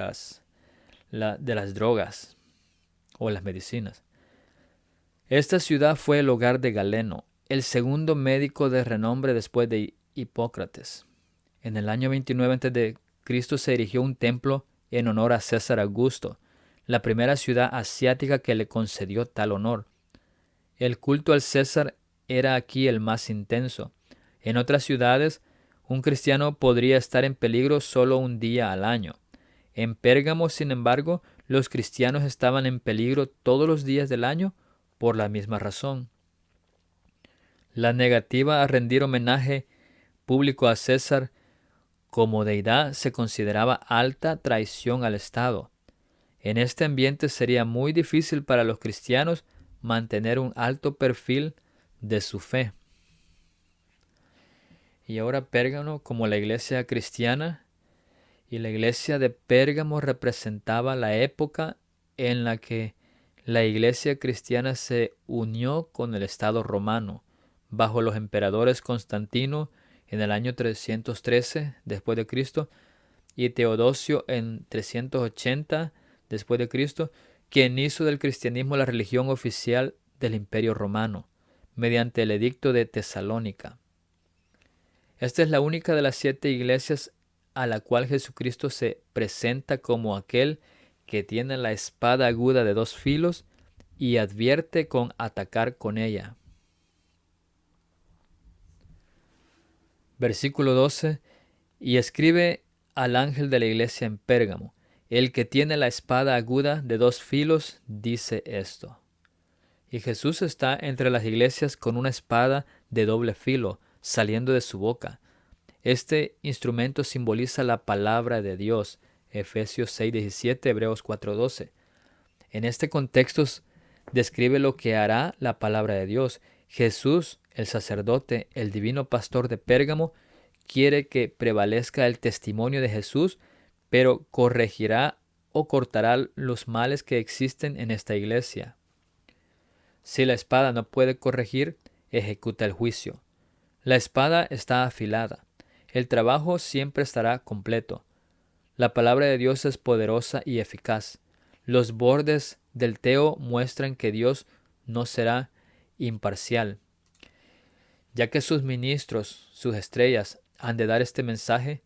de las drogas o las medicinas. Esta ciudad fue el hogar de Galeno, el segundo médico de renombre después de Hipócrates. En el año 29 a.C. se erigió un templo en honor a César Augusto, la primera ciudad asiática que le concedió tal honor. El culto al César era aquí el más intenso. En otras ciudades, un cristiano podría estar en peligro solo un día al año. En Pérgamo, sin embargo, los cristianos estaban en peligro todos los días del año por la misma razón. La negativa a rendir homenaje público a César como deidad se consideraba alta traición al Estado. En este ambiente sería muy difícil para los cristianos mantener un alto perfil de su fe. Y ahora Pérgamo como la iglesia cristiana, y la iglesia de Pérgamo representaba la época en la que la iglesia cristiana se unió con el Estado romano, bajo los emperadores Constantino en el año 313 después de Cristo y Teodosio en 380 después de Cristo, quien hizo del cristianismo la religión oficial del Imperio Romano, mediante el Edicto de Tesalónica. Esta es la única de las 7 iglesias a la cual Jesucristo se presenta como aquel que tiene la espada aguda de 2 filos y advierte con atacar con ella. Versículo 12. Y escribe al ángel de la iglesia en Pérgamo: el que tiene la espada aguda de 2 filos dice esto. Y Jesús está entre las iglesias con una espada de doble filo saliendo de su boca. Este instrumento simboliza la palabra de Dios. Efesios 6:17, Hebreos 4:12. En este contexto describe lo que hará la palabra de Dios. Jesús, el sacerdote, el divino pastor de Pérgamo, quiere que prevalezca el testimonio de Jesús, pero corregirá o cortará los males que existen en esta iglesia. Si la espada no puede corregir, ejecuta el juicio. La espada está afilada. El trabajo siempre estará completo. La palabra de Dios es poderosa y eficaz. Los bordes del teo muestran que Dios no será imparcial. Ya que sus ministros, sus estrellas, han de dar este mensaje,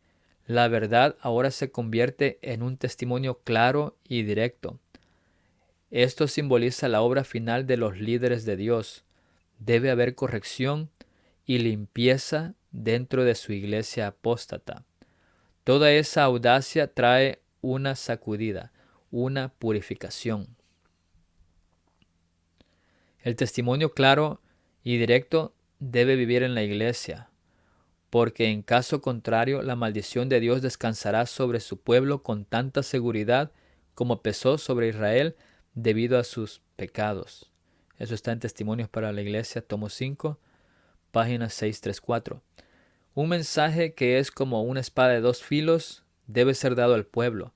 la verdad ahora se convierte en un testimonio claro y directo. Esto simboliza la obra final de los líderes de Dios. Debe haber corrección y limpieza dentro de su iglesia apóstata. Toda esa audacia trae una sacudida, una purificación. El testimonio claro y directo debe vivir en la iglesia, porque en caso contrario la maldición de Dios descansará sobre su pueblo con tanta seguridad como pesó sobre Israel debido a sus pecados. Eso está en Testimonios para la Iglesia, tomo 5, página 634. Un mensaje que es como una espada de 2 filos debe ser dado al pueblo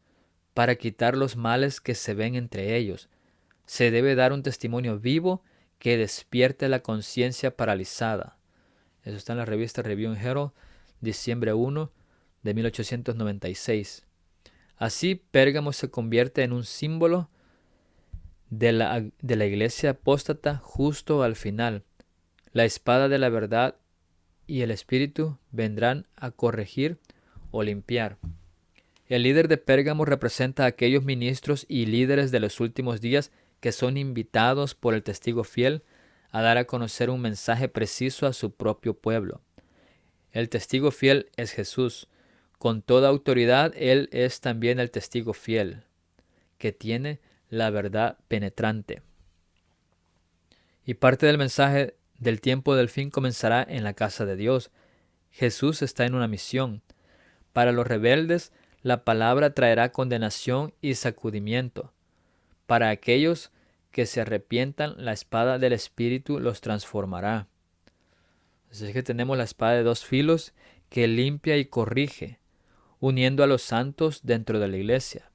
para quitar los males que se ven entre ellos. Se debe dar un testimonio vivo que despierte la conciencia paralizada. Eso está en la revista Review and Herald, diciembre 1 de 1896. Así, Pérgamo se convierte en un símbolo de la iglesia apóstata justo al final. La espada de la verdad y el Espíritu vendrán a corregir o limpiar. El líder de Pérgamo representa a aquellos ministros y líderes de los últimos días que son invitados por el testigo fiel a dar a conocer un mensaje preciso a su propio pueblo. El testigo fiel es Jesús, Con toda autoridad, Él es también el testigo fiel, que tiene la verdad penetrante. Y parte del mensaje del tiempo del fin comenzará en la casa de Dios. Jesús está en una misión. Para los rebeldes, la palabra traerá condenación y sacudimiento. Para aquellos que se arrepientan, la espada del Espíritu los transformará. Así que tenemos la espada de dos filos que limpia y corrige, uniendo a los santos dentro de la iglesia.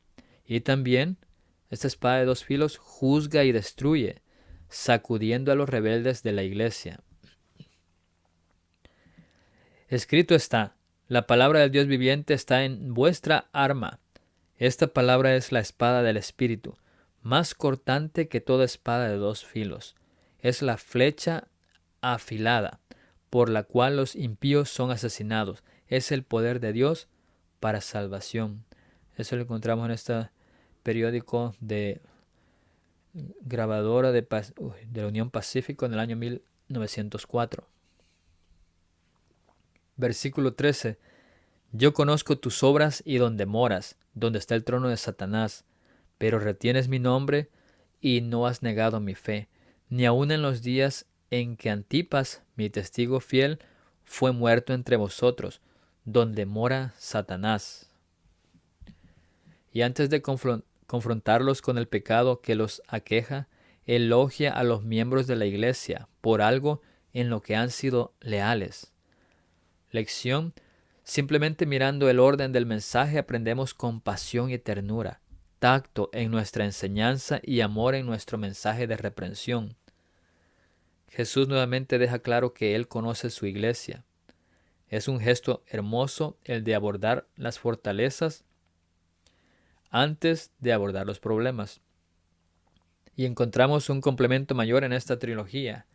Y también esta espada de dos filos juzga y destruye, sacudiendo a los rebeldes de la iglesia. Escrito está: la palabra del Dios viviente está en vuestra arma. Esta palabra es la espada del Espíritu, más cortante que toda espada de dos filos. Es la flecha afilada, por la cual los impíos son asesinados. Es el poder de Dios para salvación. Eso lo encontramos en este periódico de grabadora de la Unión Pacífico en el año 1904. Versículo 13. Yo conozco tus obras y donde moras, donde está el trono de Satanás, pero retienes mi nombre y no has negado mi fe, ni aun en los días en que Antipas, mi testigo fiel, fue muerto entre vosotros, donde mora Satanás. Y antes de confrontarlos con el pecado que los aqueja, elogia a los miembros de la iglesia por algo en lo que han sido leales. Lección: simplemente mirando el orden del mensaje aprendemos compasión y ternura, tacto en nuestra enseñanza y amor en nuestro mensaje de reprensión. Jesús nuevamente deja claro que Él conoce su iglesia. Es un gesto hermoso el de abordar las fortalezas antes de abordar los problemas. Y encontramos un complemento mayor en esta trilogía.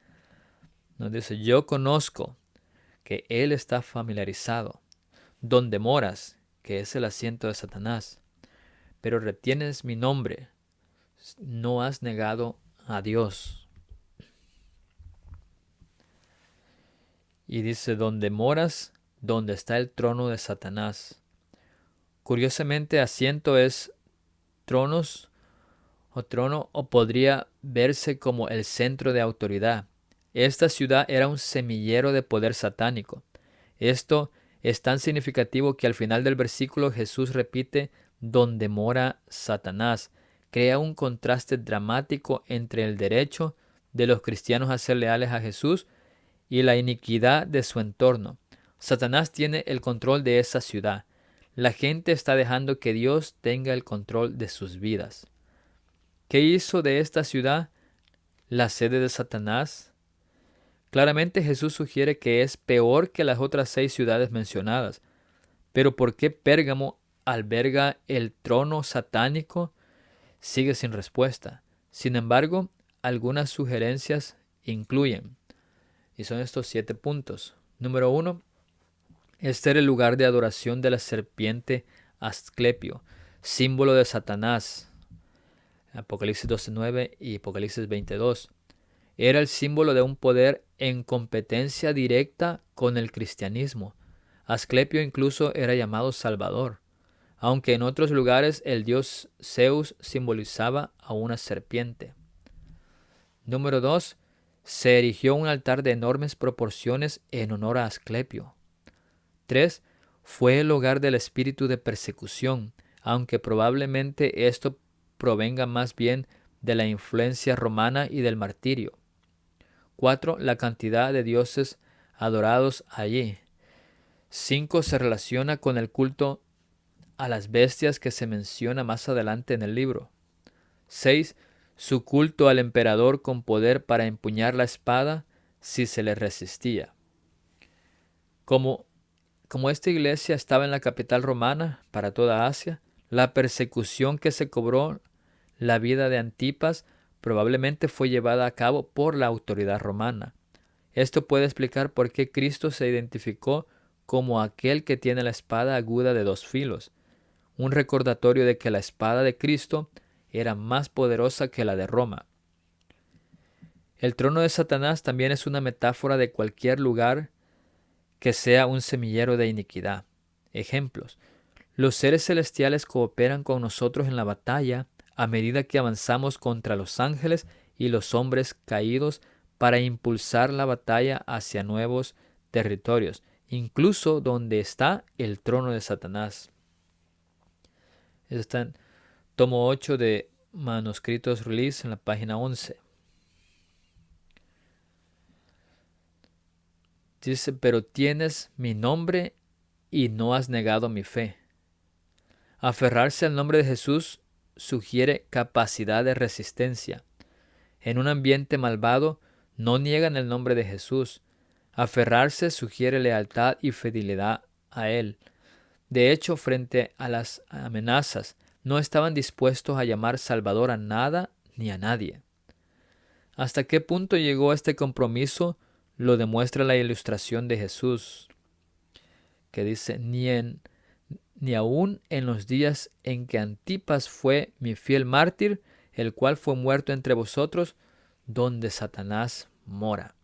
Nos dice: yo conozco, que Él está familiarizado, donde moras, que es el asiento de Satanás, pero retienes mi nombre, no has negado a Dios. Y dice: donde moras, donde está el trono de Satanás. Curiosamente, asiento es tronos o trono, o podría verse como el centro de autoridad. Esta ciudad era un semillero de poder satánico. Esto es tan significativo que al final del versículo Jesús repite: donde mora Satanás. Crea un contraste dramático entre el derecho de los cristianos a ser leales a Jesús y la iniquidad de su entorno. Satanás tiene el control de esa ciudad. La gente está dejando que Dios tenga el control de sus vidas. ¿Qué hizo de esta ciudad la sede de Satanás? Claramente Jesús sugiere que es peor que las otras 6 ciudades mencionadas. Pero ¿por qué Pérgamo alberga el trono satánico? Sigue sin respuesta. Sin embargo, algunas sugerencias incluyen, y son estos 7 puntos. Número 1. Este era el lugar de adoración de la serpiente Asclepio, símbolo de Satanás. Apocalipsis 12:9 y Apocalipsis 22. Era el símbolo de un poder en competencia directa con el cristianismo. Asclepio incluso era llamado Salvador, aunque en otros lugares el dios Zeus simbolizaba a una serpiente. Número 2. Se erigió un altar de enormes proporciones en honor a Asclepio. 3. Fue el hogar del espíritu de persecución, aunque probablemente esto provenga más bien de la influencia romana y del martirio. 4. La cantidad de dioses adorados allí. 5. Se relaciona con el culto a las bestias que se menciona más adelante en el libro. 6. Su culto al emperador con poder para empuñar la espada si se le resistía. Como esta iglesia estaba en la capital romana para toda Asia, la persecución que se cobró la vida de Antipas probablemente fue llevada a cabo por la autoridad romana. Esto puede explicar por qué Cristo se identificó como aquel que tiene la espada aguda de 2 filos, un recordatorio de que la espada de Cristo era más poderosa que la de Roma. El trono de Satanás también es una metáfora de cualquier lugar que sea un semillero de iniquidad. ejemplos. Los seres celestiales cooperan con nosotros en la batalla a medida que avanzamos contra los ángeles y los hombres caídos para impulsar la batalla hacia nuevos territorios, incluso donde está el trono de Satanás. Eso está en tomo 8 de Manuscritos Release en la página 11. Dice, pero tienes mi nombre y no has negado mi fe. Aferrarse al nombre de Jesús sugiere capacidad de resistencia. En un ambiente malvado, no niegan el nombre de Jesús. Aferrarse sugiere lealtad y fidelidad a Él. De hecho, frente a las amenazas, no estaban dispuestos a llamar Salvador a nada ni a nadie. ¿Hasta qué punto llegó este compromiso? Lo demuestra la ilustración de Jesús, que dice, ni aun en los días en que Antipas fue mi fiel mártir, el cual fue muerto entre vosotros, donde Satanás mora.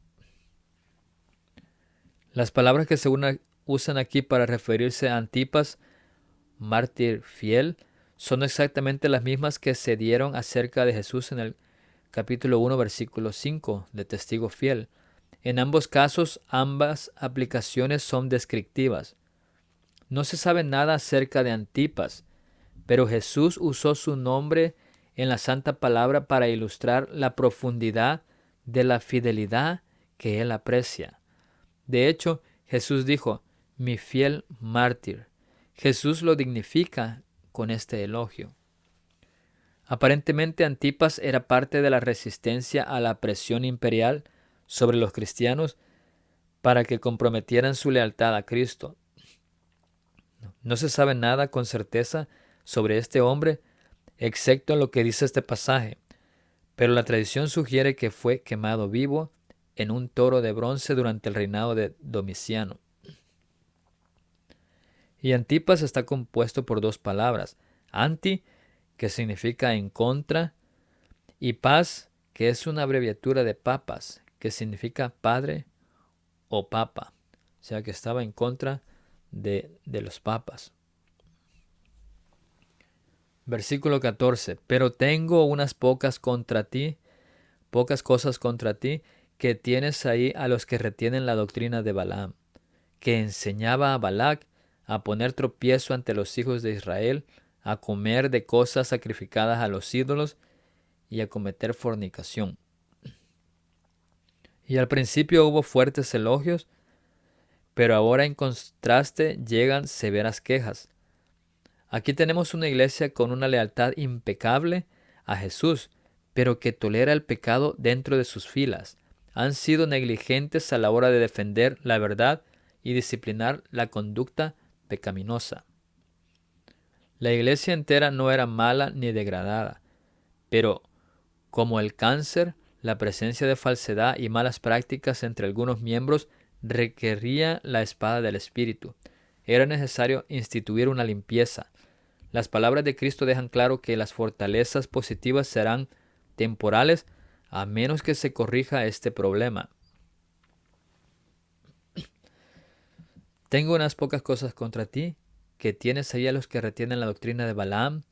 Las palabras que se usan aquí para referirse a Antipas, mártir fiel, son exactamente las mismas que se dieron acerca de Jesús en el capítulo 1, versículo 5, de testigo fiel. En ambos casos, ambas aplicaciones son descriptivas. No se sabe nada acerca de Antipas, pero Jesús usó su nombre en la Santa Palabra para ilustrar la profundidad de la fidelidad que él aprecia. De hecho, Jesús dijo, mi fiel mártir. Jesús lo dignifica con este elogio. Aparentemente Antipas era parte de la resistencia a la presión imperial sobre los cristianos para que comprometieran su lealtad a Cristo. No se sabe nada con certeza sobre este hombre, excepto lo que dice este pasaje, pero la tradición sugiere que fue quemado vivo en un toro de bronce durante el reinado de Domiciano. Y Antipas está compuesto por dos palabras, anti, que significa en contra, y pas, que es una abreviatura de papas, que significa padre o papa, o sea que estaba en contra de los papas. Versículo 14. Pero tengo unas pocas cosas contra ti, que tienes ahí a los que retienen la doctrina de Balaam, que enseñaba a Balac a poner tropiezo ante los hijos de Israel, a comer de cosas sacrificadas a los ídolos y a cometer fornicación. Y al principio hubo fuertes elogios, pero ahora en contraste llegan severas quejas. Aquí tenemos una iglesia con una lealtad impecable a Jesús, pero que tolera el pecado dentro de sus filas. Han sido negligentes a la hora de defender la verdad y disciplinar la conducta pecaminosa. La iglesia entera no era mala ni degradada, pero como el cáncer, la presencia de falsedad y malas prácticas entre algunos miembros requería la espada del Espíritu. Era necesario instituir una limpieza. Las palabras de Cristo dejan claro que las fortalezas positivas serán temporales a menos que se corrija este problema. Tengo unas pocas cosas contra ti, que tienes ahí a los que retienen la doctrina de Balaam,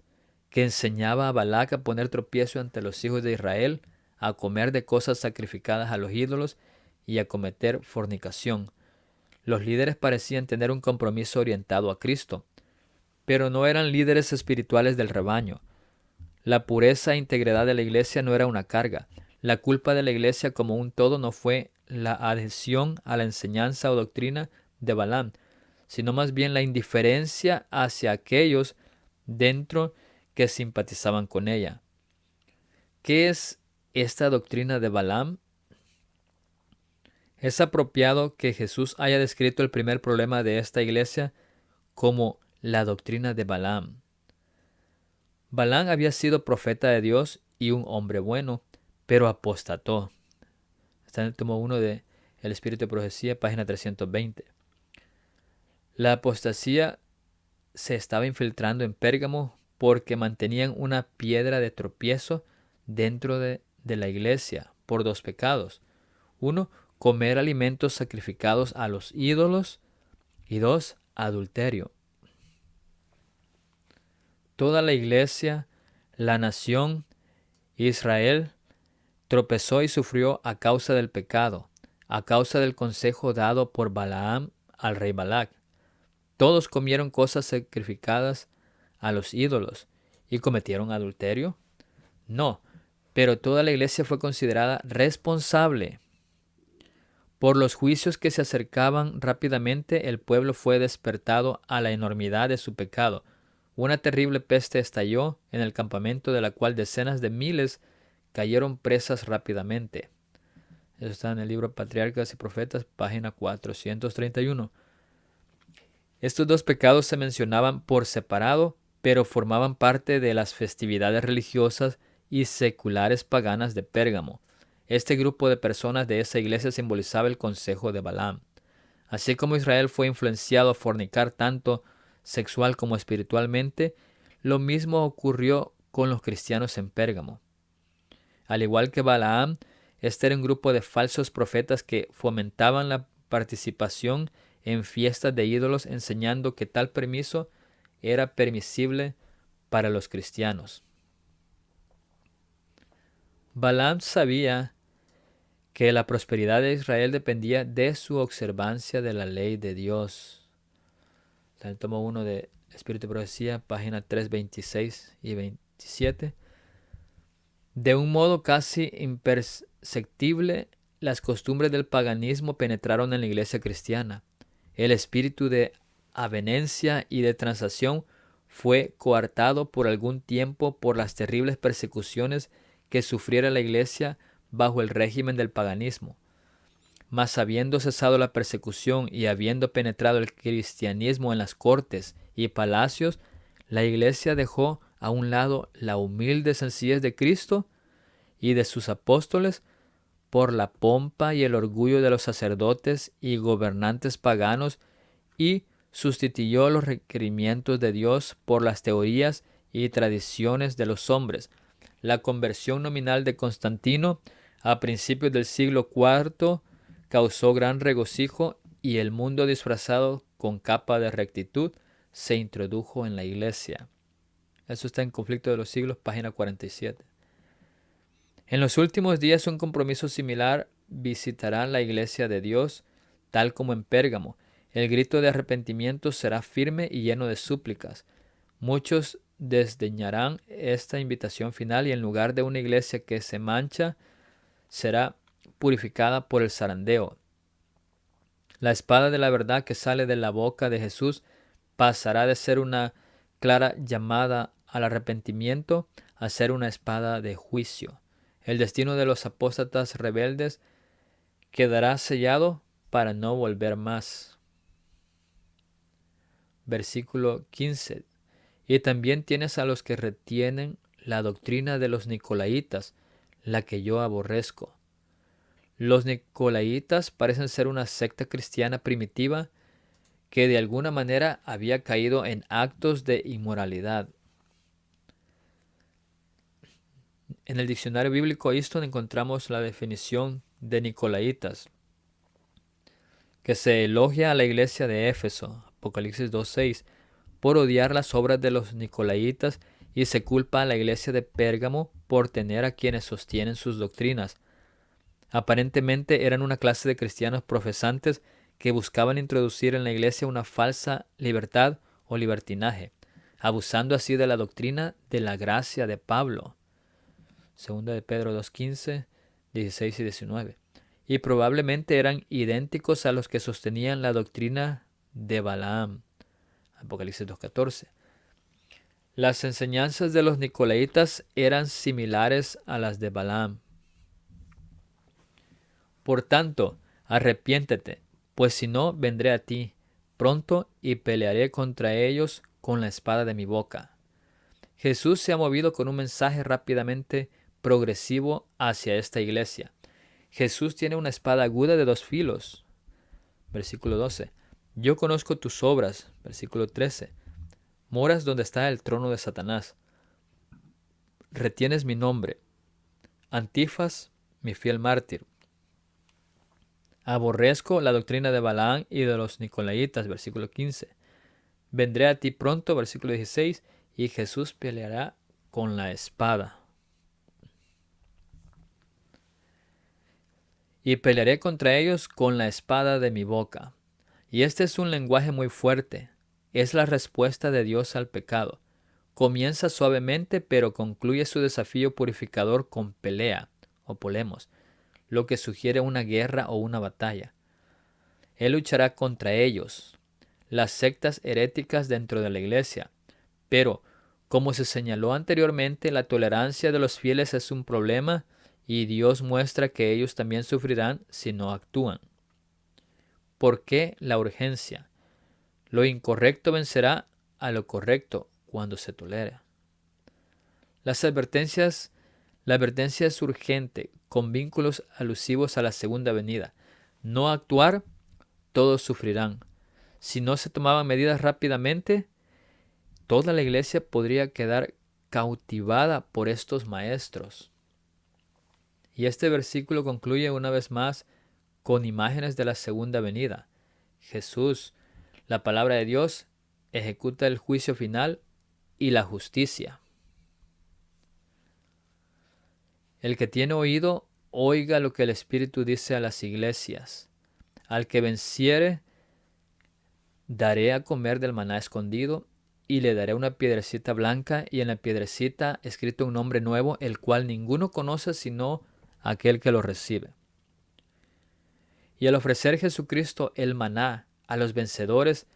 que enseñaba a Balac a poner tropiezo ante los hijos de Israel, a comer de cosas sacrificadas a los ídolos y a cometer fornicación. Los líderes parecían tener un compromiso orientado a Cristo, pero no eran líderes espirituales del rebaño. La pureza e integridad de la iglesia no era una carga. La culpa de la iglesia como un todo no fue la adhesión a la enseñanza o doctrina de Balaam, sino más bien la indiferencia hacia aquellos dentro que simpatizaban con ella. ¿Qué es esta doctrina de Balaam? Es apropiado que Jesús haya descrito el primer problema de esta iglesia como la doctrina de Balaam. Balaam había sido profeta de Dios y un hombre bueno, pero apostató. Está en el tomo 1 de El Espíritu de Profecía, página 320. La apostasía se estaba infiltrando en Pérgamo porque mantenían una piedra de tropiezo dentro de la iglesia por dos pecados. Uno, comer alimentos sacrificados a los ídolos, y dos, adulterio. toda la iglesia, la nación, Israel, tropezó y sufrió a causa del pecado, a causa del consejo dado por Balaam al rey Balac. Todos comieron cosas sacrificadas a los ídolos y cometieron adulterio. No, pero toda la iglesia fue considerada responsable. Por los juicios que se acercaban rápidamente, el pueblo fue despertado a la enormidad de su pecado. Una terrible peste estalló en el campamento, de la cual decenas de miles cayeron presas rápidamente. Eso está en el libro Patriarcas y Profetas, página 431. Estos dos pecados se mencionaban por separado, pero formaban parte de las festividades religiosas y seculares paganas de Pérgamo. Este grupo de personas de esa iglesia simbolizaba el consejo de Balaam. Así como Israel fue influenciado a fornicar tanto sexual como espiritualmente, lo mismo ocurrió con los cristianos en Pérgamo. Al igual que Balaam, este era un grupo de falsos profetas que fomentaban la participación en fiestas de ídolos, enseñando que tal permiso era permisible para los cristianos. Balaam sabía que la prosperidad de Israel dependía de su observancia de la ley de Dios. En el tomo 1 de Espíritu y Profecía, página 326 y 27. De un modo casi imperceptible, las costumbres del paganismo penetraron en la iglesia cristiana. El espíritu de avenencia y de transacción fue coartado por algún tiempo por las terribles persecuciones que sufriera la iglesia bajo el régimen del paganismo. Mas habiendo cesado la persecución y habiendo penetrado el cristianismo en las cortes y palacios, la iglesia dejó a un lado la humilde sencillez de Cristo y de sus apóstoles por la pompa y el orgullo de los sacerdotes y gobernantes paganos, y sustituyó los requerimientos de Dios por las teorías y tradiciones de los hombres. La conversión nominal de Constantino a principios del siglo IV causó gran regocijo, y el mundo disfrazado con capa de rectitud se introdujo en la iglesia. Eso está en Conflicto de los Siglos, página 47. En los últimos días un compromiso similar visitará la iglesia de Dios, tal como en Pérgamo. El grito de arrepentimiento será firme y lleno de súplicas. Muchos desdeñarán esta invitación final, y en lugar de una iglesia que se mancha, será purificada por el zarandeo. La espada de la verdad que sale de la boca de Jesús pasará de ser una clara llamada al arrepentimiento a ser una espada de juicio. El destino de los apóstatas rebeldes quedará sellado para no volver más. Versículo 15. Y también tienes a los que retienen la doctrina de los nicolaitas, la que yo aborrezco. Los nicolaitas parecen ser una secta cristiana primitiva que de alguna manera había caído en actos de inmoralidad. En el diccionario bíblico Easton encontramos la definición de nicolaitas, que se elogia a la iglesia de Éfeso, Apocalipsis 2:6, por odiar las obras de los nicolaitas, y se culpa a la iglesia de Pérgamo por tener a quienes sostienen sus doctrinas. Aparentemente eran una clase de cristianos profesantes que buscaban introducir en la iglesia una falsa libertad o libertinaje, abusando así de la doctrina de la gracia de Pablo. Segunda de Pedro 2:15, 16 y 19. Y probablemente eran idénticos a los que sostenían la doctrina de Balaam. Apocalipsis 2:14. Las enseñanzas de los nicolaitas eran similares a las de Balaam. Por tanto, arrepiéntete, pues si no, vendré a ti pronto y pelearé contra ellos con la espada de mi boca. Jesús se ha movido con un mensaje rápidamente progresivo hacia esta iglesia. Jesús tiene una espada aguda de 2 filos. Versículo 12. Yo conozco tus obras. Versículo 13. Moras donde está el trono de Satanás. Retienes mi nombre. Antifas, mi fiel mártir. Aborrezco la doctrina de Balaam y de los nicolaitas. Versículo 15. Vendré a ti pronto. Versículo 16. y Jesús peleará con la espada. Y pelearé contra ellos con la espada de mi boca. Y este es un lenguaje muy fuerte. Es la respuesta de Dios al pecado. Comienza suavemente, pero concluye su desafío purificador con pelea o polemos, lo que sugiere una guerra o una batalla. Él luchará contra ellos, las sectas heréticas dentro de la iglesia. Pero, como se señaló anteriormente, la tolerancia de los fieles es un problema y Dios muestra que ellos también sufrirán si no actúan. ¿Por qué la urgencia? Lo incorrecto vencerá a lo correcto cuando se tolere. La advertencia es urgente, con vínculos alusivos a la segunda venida. No actuar, todos sufrirán. Si no se tomaban medidas rápidamente, toda la iglesia podría quedar cautivada por estos maestros. Y este versículo concluye una vez más con imágenes de la segunda venida. Jesús, la palabra de Dios, ejecuta el juicio final y la justicia. El que tiene oído, oiga lo que el Espíritu dice a las iglesias. Al que venciere, daré a comer del maná escondido, y le daré una piedrecita blanca, y en la piedrecita escrito un nombre nuevo, el cual ninguno conoce sino aquel que lo recibe. Y al ofrecer Jesucristo el maná a los vencedores,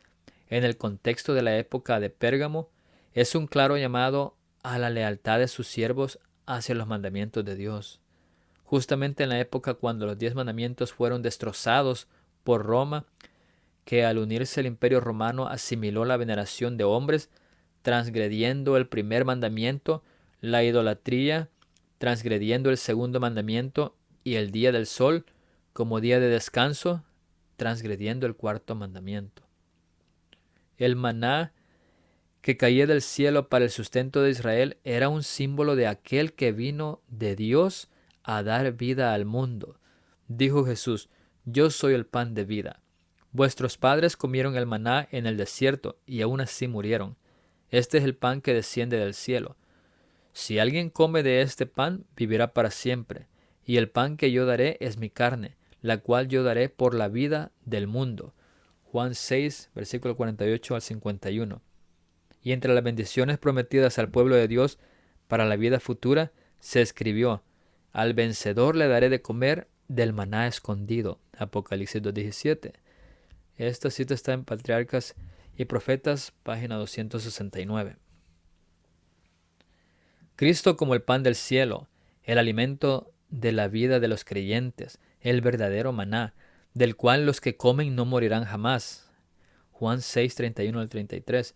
en el contexto de la época de Pérgamo, es un claro llamado a la lealtad de sus siervos hacia los mandamientos de Dios. Justamente en la época cuando los 10 mandamientos fueron destrozados por Roma, que al unirse el imperio romano asimiló la veneración de hombres, transgrediendo el primer mandamiento, la idolatría, transgrediendo el segundo mandamiento y el día del sol como día de descanso, transgrediendo el cuarto mandamiento. El maná que caía del cielo para el sustento de Israel era un símbolo de aquel que vino de Dios a dar vida al mundo. Dijo Jesús: yo soy el pan de vida. Vuestros padres comieron el maná en el desierto y aún así murieron. Este es el pan que desciende del cielo. Si alguien come de este pan, vivirá para siempre. Y el pan que yo daré es mi carne, la cual yo daré por la vida del mundo. Juan 6, versículo 48 al 51. Y entre las bendiciones prometidas al pueblo de Dios para la vida futura, se escribió: al vencedor le daré de comer del maná escondido. Apocalipsis 2:17. Esta cita está en Patriarcas y Profetas, página 269. Cristo como el pan del cielo, el alimento de la vida de los creyentes, el verdadero maná, del cual los que comen no morirán jamás. Juan 6, 31 al 33.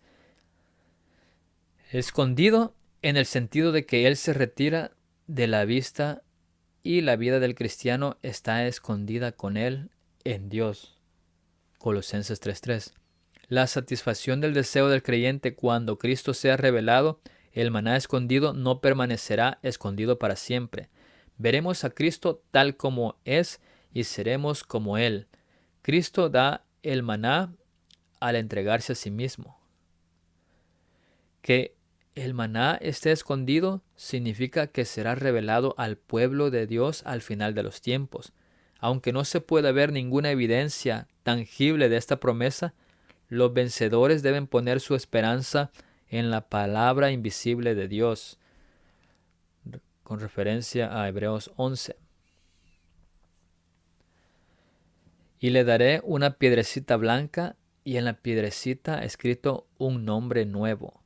Escondido en el sentido de que Él se retira de la vista y la vida del cristiano está escondida con Él en Dios. Colosenses 3:3. La satisfacción del deseo del creyente cuando Cristo sea revelado, el maná escondido no permanecerá escondido para siempre. Veremos a Cristo tal como es y seremos como Él. Cristo da el maná al entregarse a sí mismo. Que el maná esté escondido significa que será revelado al pueblo de Dios al final de los tiempos. Aunque no se pueda ver ninguna evidencia tangible de esta promesa, los vencedores deben poner su esperanza en la palabra invisible de Dios, con referencia a Hebreos 11. Y le daré una piedrecita blanca, y en la piedrecita escrito un nombre nuevo.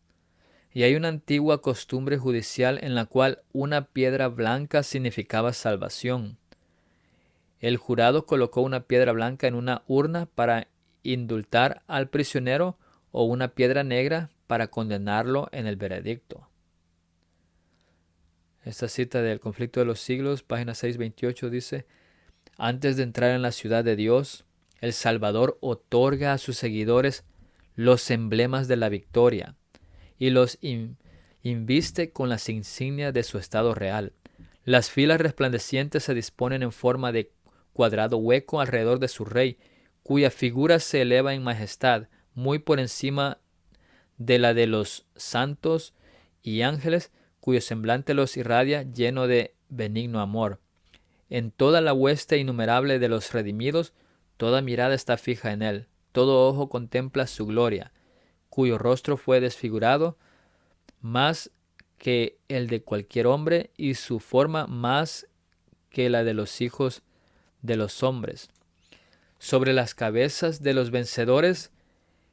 Y hay una antigua costumbre judicial en la cual una piedra blanca significaba salvación. El jurado colocó una piedra blanca en una urna para indultar al prisionero o una piedra negra para condenarlo en el veredicto. Esta cita del Conflicto de los Siglos, página 628, dice: antes de entrar en la ciudad de Dios, el Salvador otorga a sus seguidores los emblemas de la victoria y los inviste con las insignias de su estado real. Las filas resplandecientes se disponen en forma de cuadrado hueco alrededor de su rey, cuya figura se eleva en majestad, muy por encima de la de los santos y ángeles, cuyo semblante los irradia lleno de benigno amor. En toda la hueste innumerable de los redimidos, toda mirada está fija en él, todo ojo contempla su gloria, cuyo rostro fue desfigurado más que el de cualquier hombre y su forma más que la de los hijos de los hombres. Sobre las cabezas de los vencedores,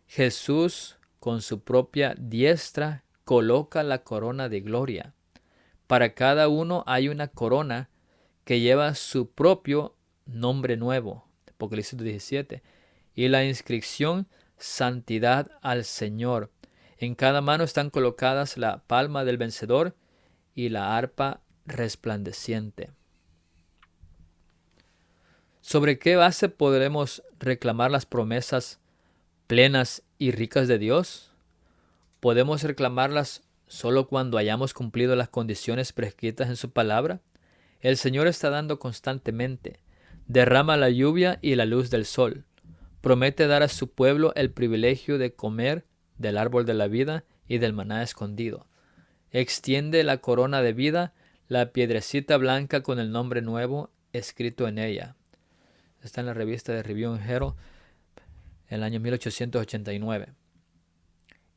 Jesús con su propia diestra coloca la corona de gloria. Para cada uno hay una corona que lleva su propio nombre nuevo, Apocalipsis 17, y la inscripción Santidad al Señor. En cada mano están colocadas la palma del vencedor y la arpa resplandeciente. ¿Sobre qué base podremos reclamar las promesas plenas y ricas de Dios? ¿Podemos reclamarlas solo cuando hayamos cumplido las condiciones prescritas en su palabra? El Señor está dando constantemente. Derrama la lluvia y la luz del sol. Promete dar a su pueblo el privilegio de comer del árbol de la vida y del maná escondido. Extiende la corona de vida, la piedrecita blanca con el nombre nuevo escrito en ella. Está en la revista de Review and Herald, en el año 1889.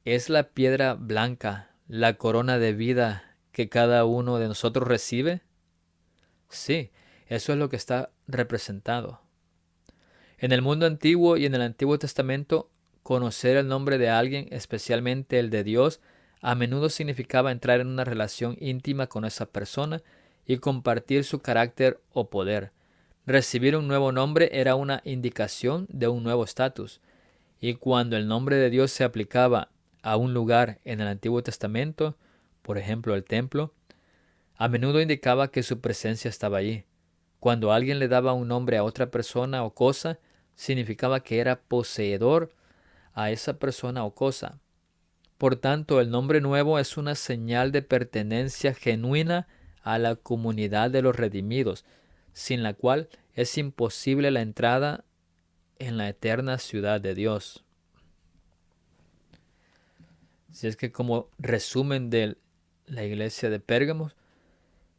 ¿Es la piedra blanca la corona de vida que cada uno de nosotros recibe? Sí, eso es lo que está representado. En el mundo antiguo y en el Antiguo Testamento, conocer el nombre de alguien, especialmente el de Dios, a menudo significaba entrar en una relación íntima con esa persona y compartir su carácter o poder. Recibir un nuevo nombre era una indicación de un nuevo estatus, y cuando el nombre de Dios se aplicaba a un lugar en el Antiguo Testamento, por ejemplo el templo, a menudo indicaba que su presencia estaba allí. Cuando alguien le daba un nombre a otra persona o cosa, significaba que era poseedor a esa persona o cosa. Por tanto, el nombre nuevo es una señal de pertenencia genuina a la comunidad de los redimidos, sin la cual es imposible la entrada en la eterna ciudad de Dios. Si es que como resumen de la iglesia de Pérgamo,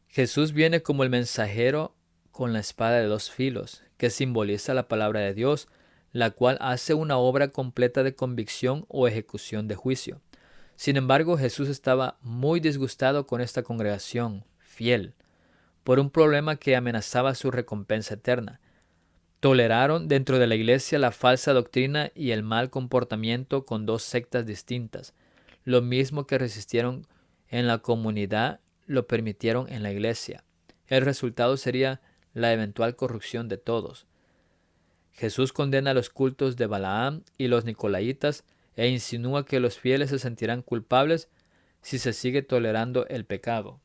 Jesús viene como el mensajero con la espada de dos filos, que simboliza la palabra de Dios, la cual hace una obra completa de convicción o ejecución de juicio. Sin embargo, Jesús estaba muy disgustado con esta congregación fiel, por un problema que amenazaba su recompensa eterna. Toleraron dentro de la iglesia la falsa doctrina y el mal comportamiento con dos sectas distintas. Lo mismo que resistieron en la comunidad lo permitieron en la iglesia. El resultado sería la eventual corrupción de todos. Jesús condena los cultos de Balaam y los Nicolaitas e insinúa que los fieles se sentirán culpables si se sigue tolerando el pecado.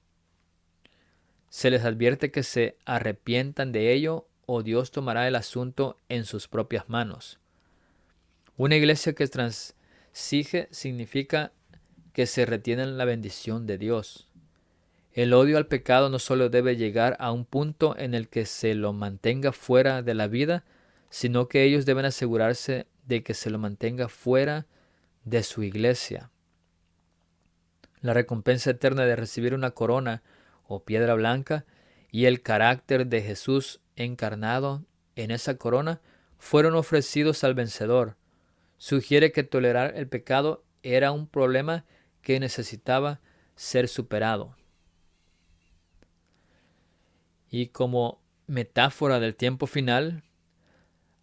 Se les advierte que se arrepientan de ello o Dios tomará el asunto en sus propias manos. Una iglesia que transige significa que se retiene la bendición de Dios. El odio al pecado no solo debe llegar a un punto en el que se lo mantenga fuera de la vida, sino que ellos deben asegurarse de que se lo mantenga fuera de su iglesia. La recompensa eterna de recibir una corona o piedra blanca y el carácter de Jesús encarnado en esa corona fueron ofrecidos al vencedor. Sugiere que tolerar el pecado era un problema que necesitaba ser superado. Y como metáfora del tiempo final,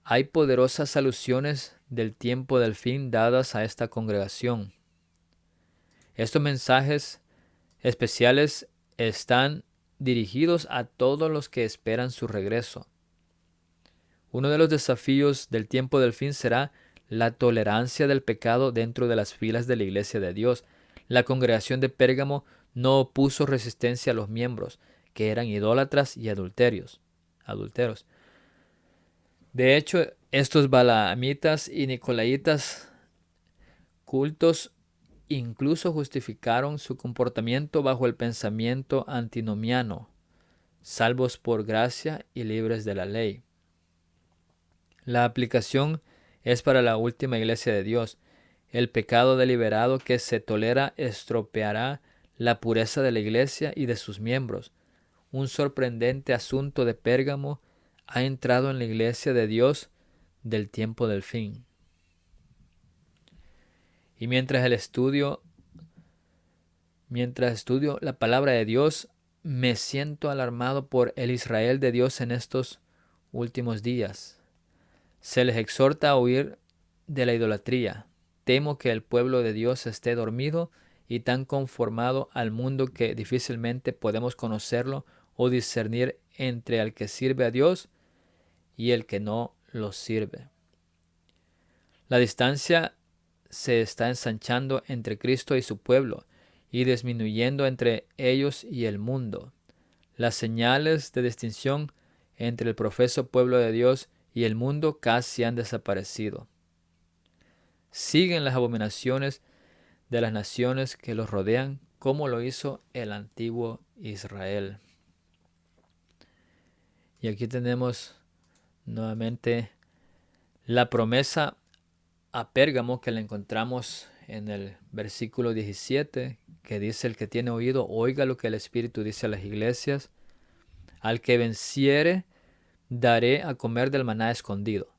hay poderosas alusiones del tiempo del fin dadas a esta congregación. Estos mensajes especiales están dirigidos a todos los que esperan su regreso. Uno de los desafíos del tiempo del fin será la tolerancia del pecado dentro de las filas de la Iglesia de Dios. La congregación de Pérgamo no opuso resistencia a los miembros, que eran idólatras y adulteros. De hecho, estos balaamitas y nicolaitas cultos incluso justificaron su comportamiento bajo el pensamiento antinomiano, salvos por gracia y libres de la ley. La aplicación es para la última iglesia de Dios. El pecado deliberado que se tolera estropeará la pureza de la iglesia y de sus miembros. Un sorprendente asunto de Pérgamo ha entrado en la iglesia de Dios del tiempo del fin. Y mientras estudio la palabra de Dios, me siento alarmado por el Israel de Dios en estos últimos días. Se les exhorta a huir de la idolatría. Temo que el pueblo de Dios esté dormido y tan conformado al mundo que difícilmente podemos conocerlo o discernir entre el que sirve a Dios y el que no lo sirve. La distancia se está ensanchando entre Cristo y su pueblo y disminuyendo entre ellos y el mundo. Las señales de distinción entre el profeso pueblo de Dios y el mundo casi han desaparecido. Siguen las abominaciones de las naciones que los rodean, como lo hizo el antiguo Israel. Y aquí tenemos nuevamente la promesa a Pérgamo que la encontramos en el versículo 17, que dice: el que tiene oído, oiga lo que el Espíritu dice a las iglesias. Al que venciere, daré a comer del maná escondido,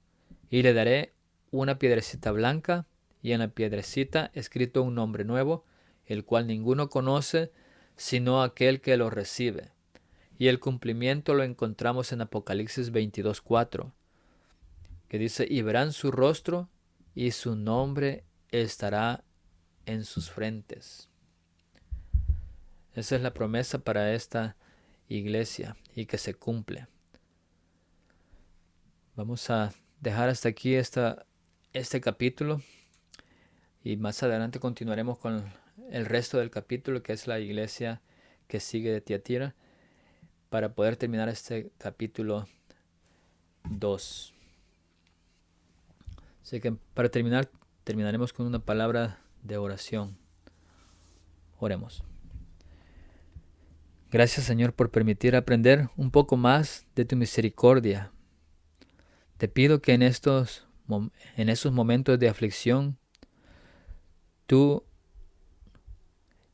y le daré una piedrecita blanca, y en la piedrecita escrito un nombre nuevo, el cual ninguno conoce, sino aquel que lo recibe. Y el cumplimiento lo encontramos en Apocalipsis 22:4, que dice: y verán su rostro, y su nombre estará en sus frentes. Esa es la promesa para esta iglesia y que se cumple. Vamos a dejar hasta aquí este capítulo y más adelante continuaremos con el resto del capítulo, que es la iglesia que sigue de Tiatira, para poder terminar este capítulo 2. Así que para terminaremos con una palabra de oración. Oremos. Gracias, Señor, por permitir aprender un poco más de tu misericordia. Te pido que en esos momentos de aflicción tú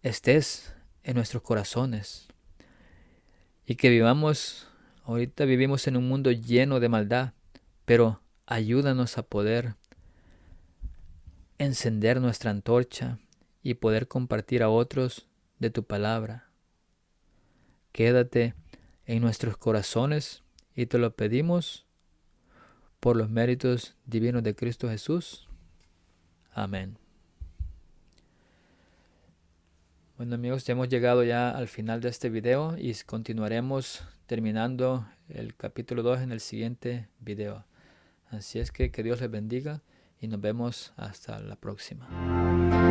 estés en nuestros corazones y que ahorita vivimos en un mundo lleno de maldad, pero ayúdanos a poder encender nuestra antorcha y poder compartir a otros de tu palabra. Quédate en nuestros corazones y te lo pedimos por los méritos divinos de Cristo Jesús. Amén. Bueno, amigos, ya hemos llegado ya al final de este video y continuaremos terminando el capítulo 2 en el siguiente video. Así es que Dios les bendiga y nos vemos hasta la próxima.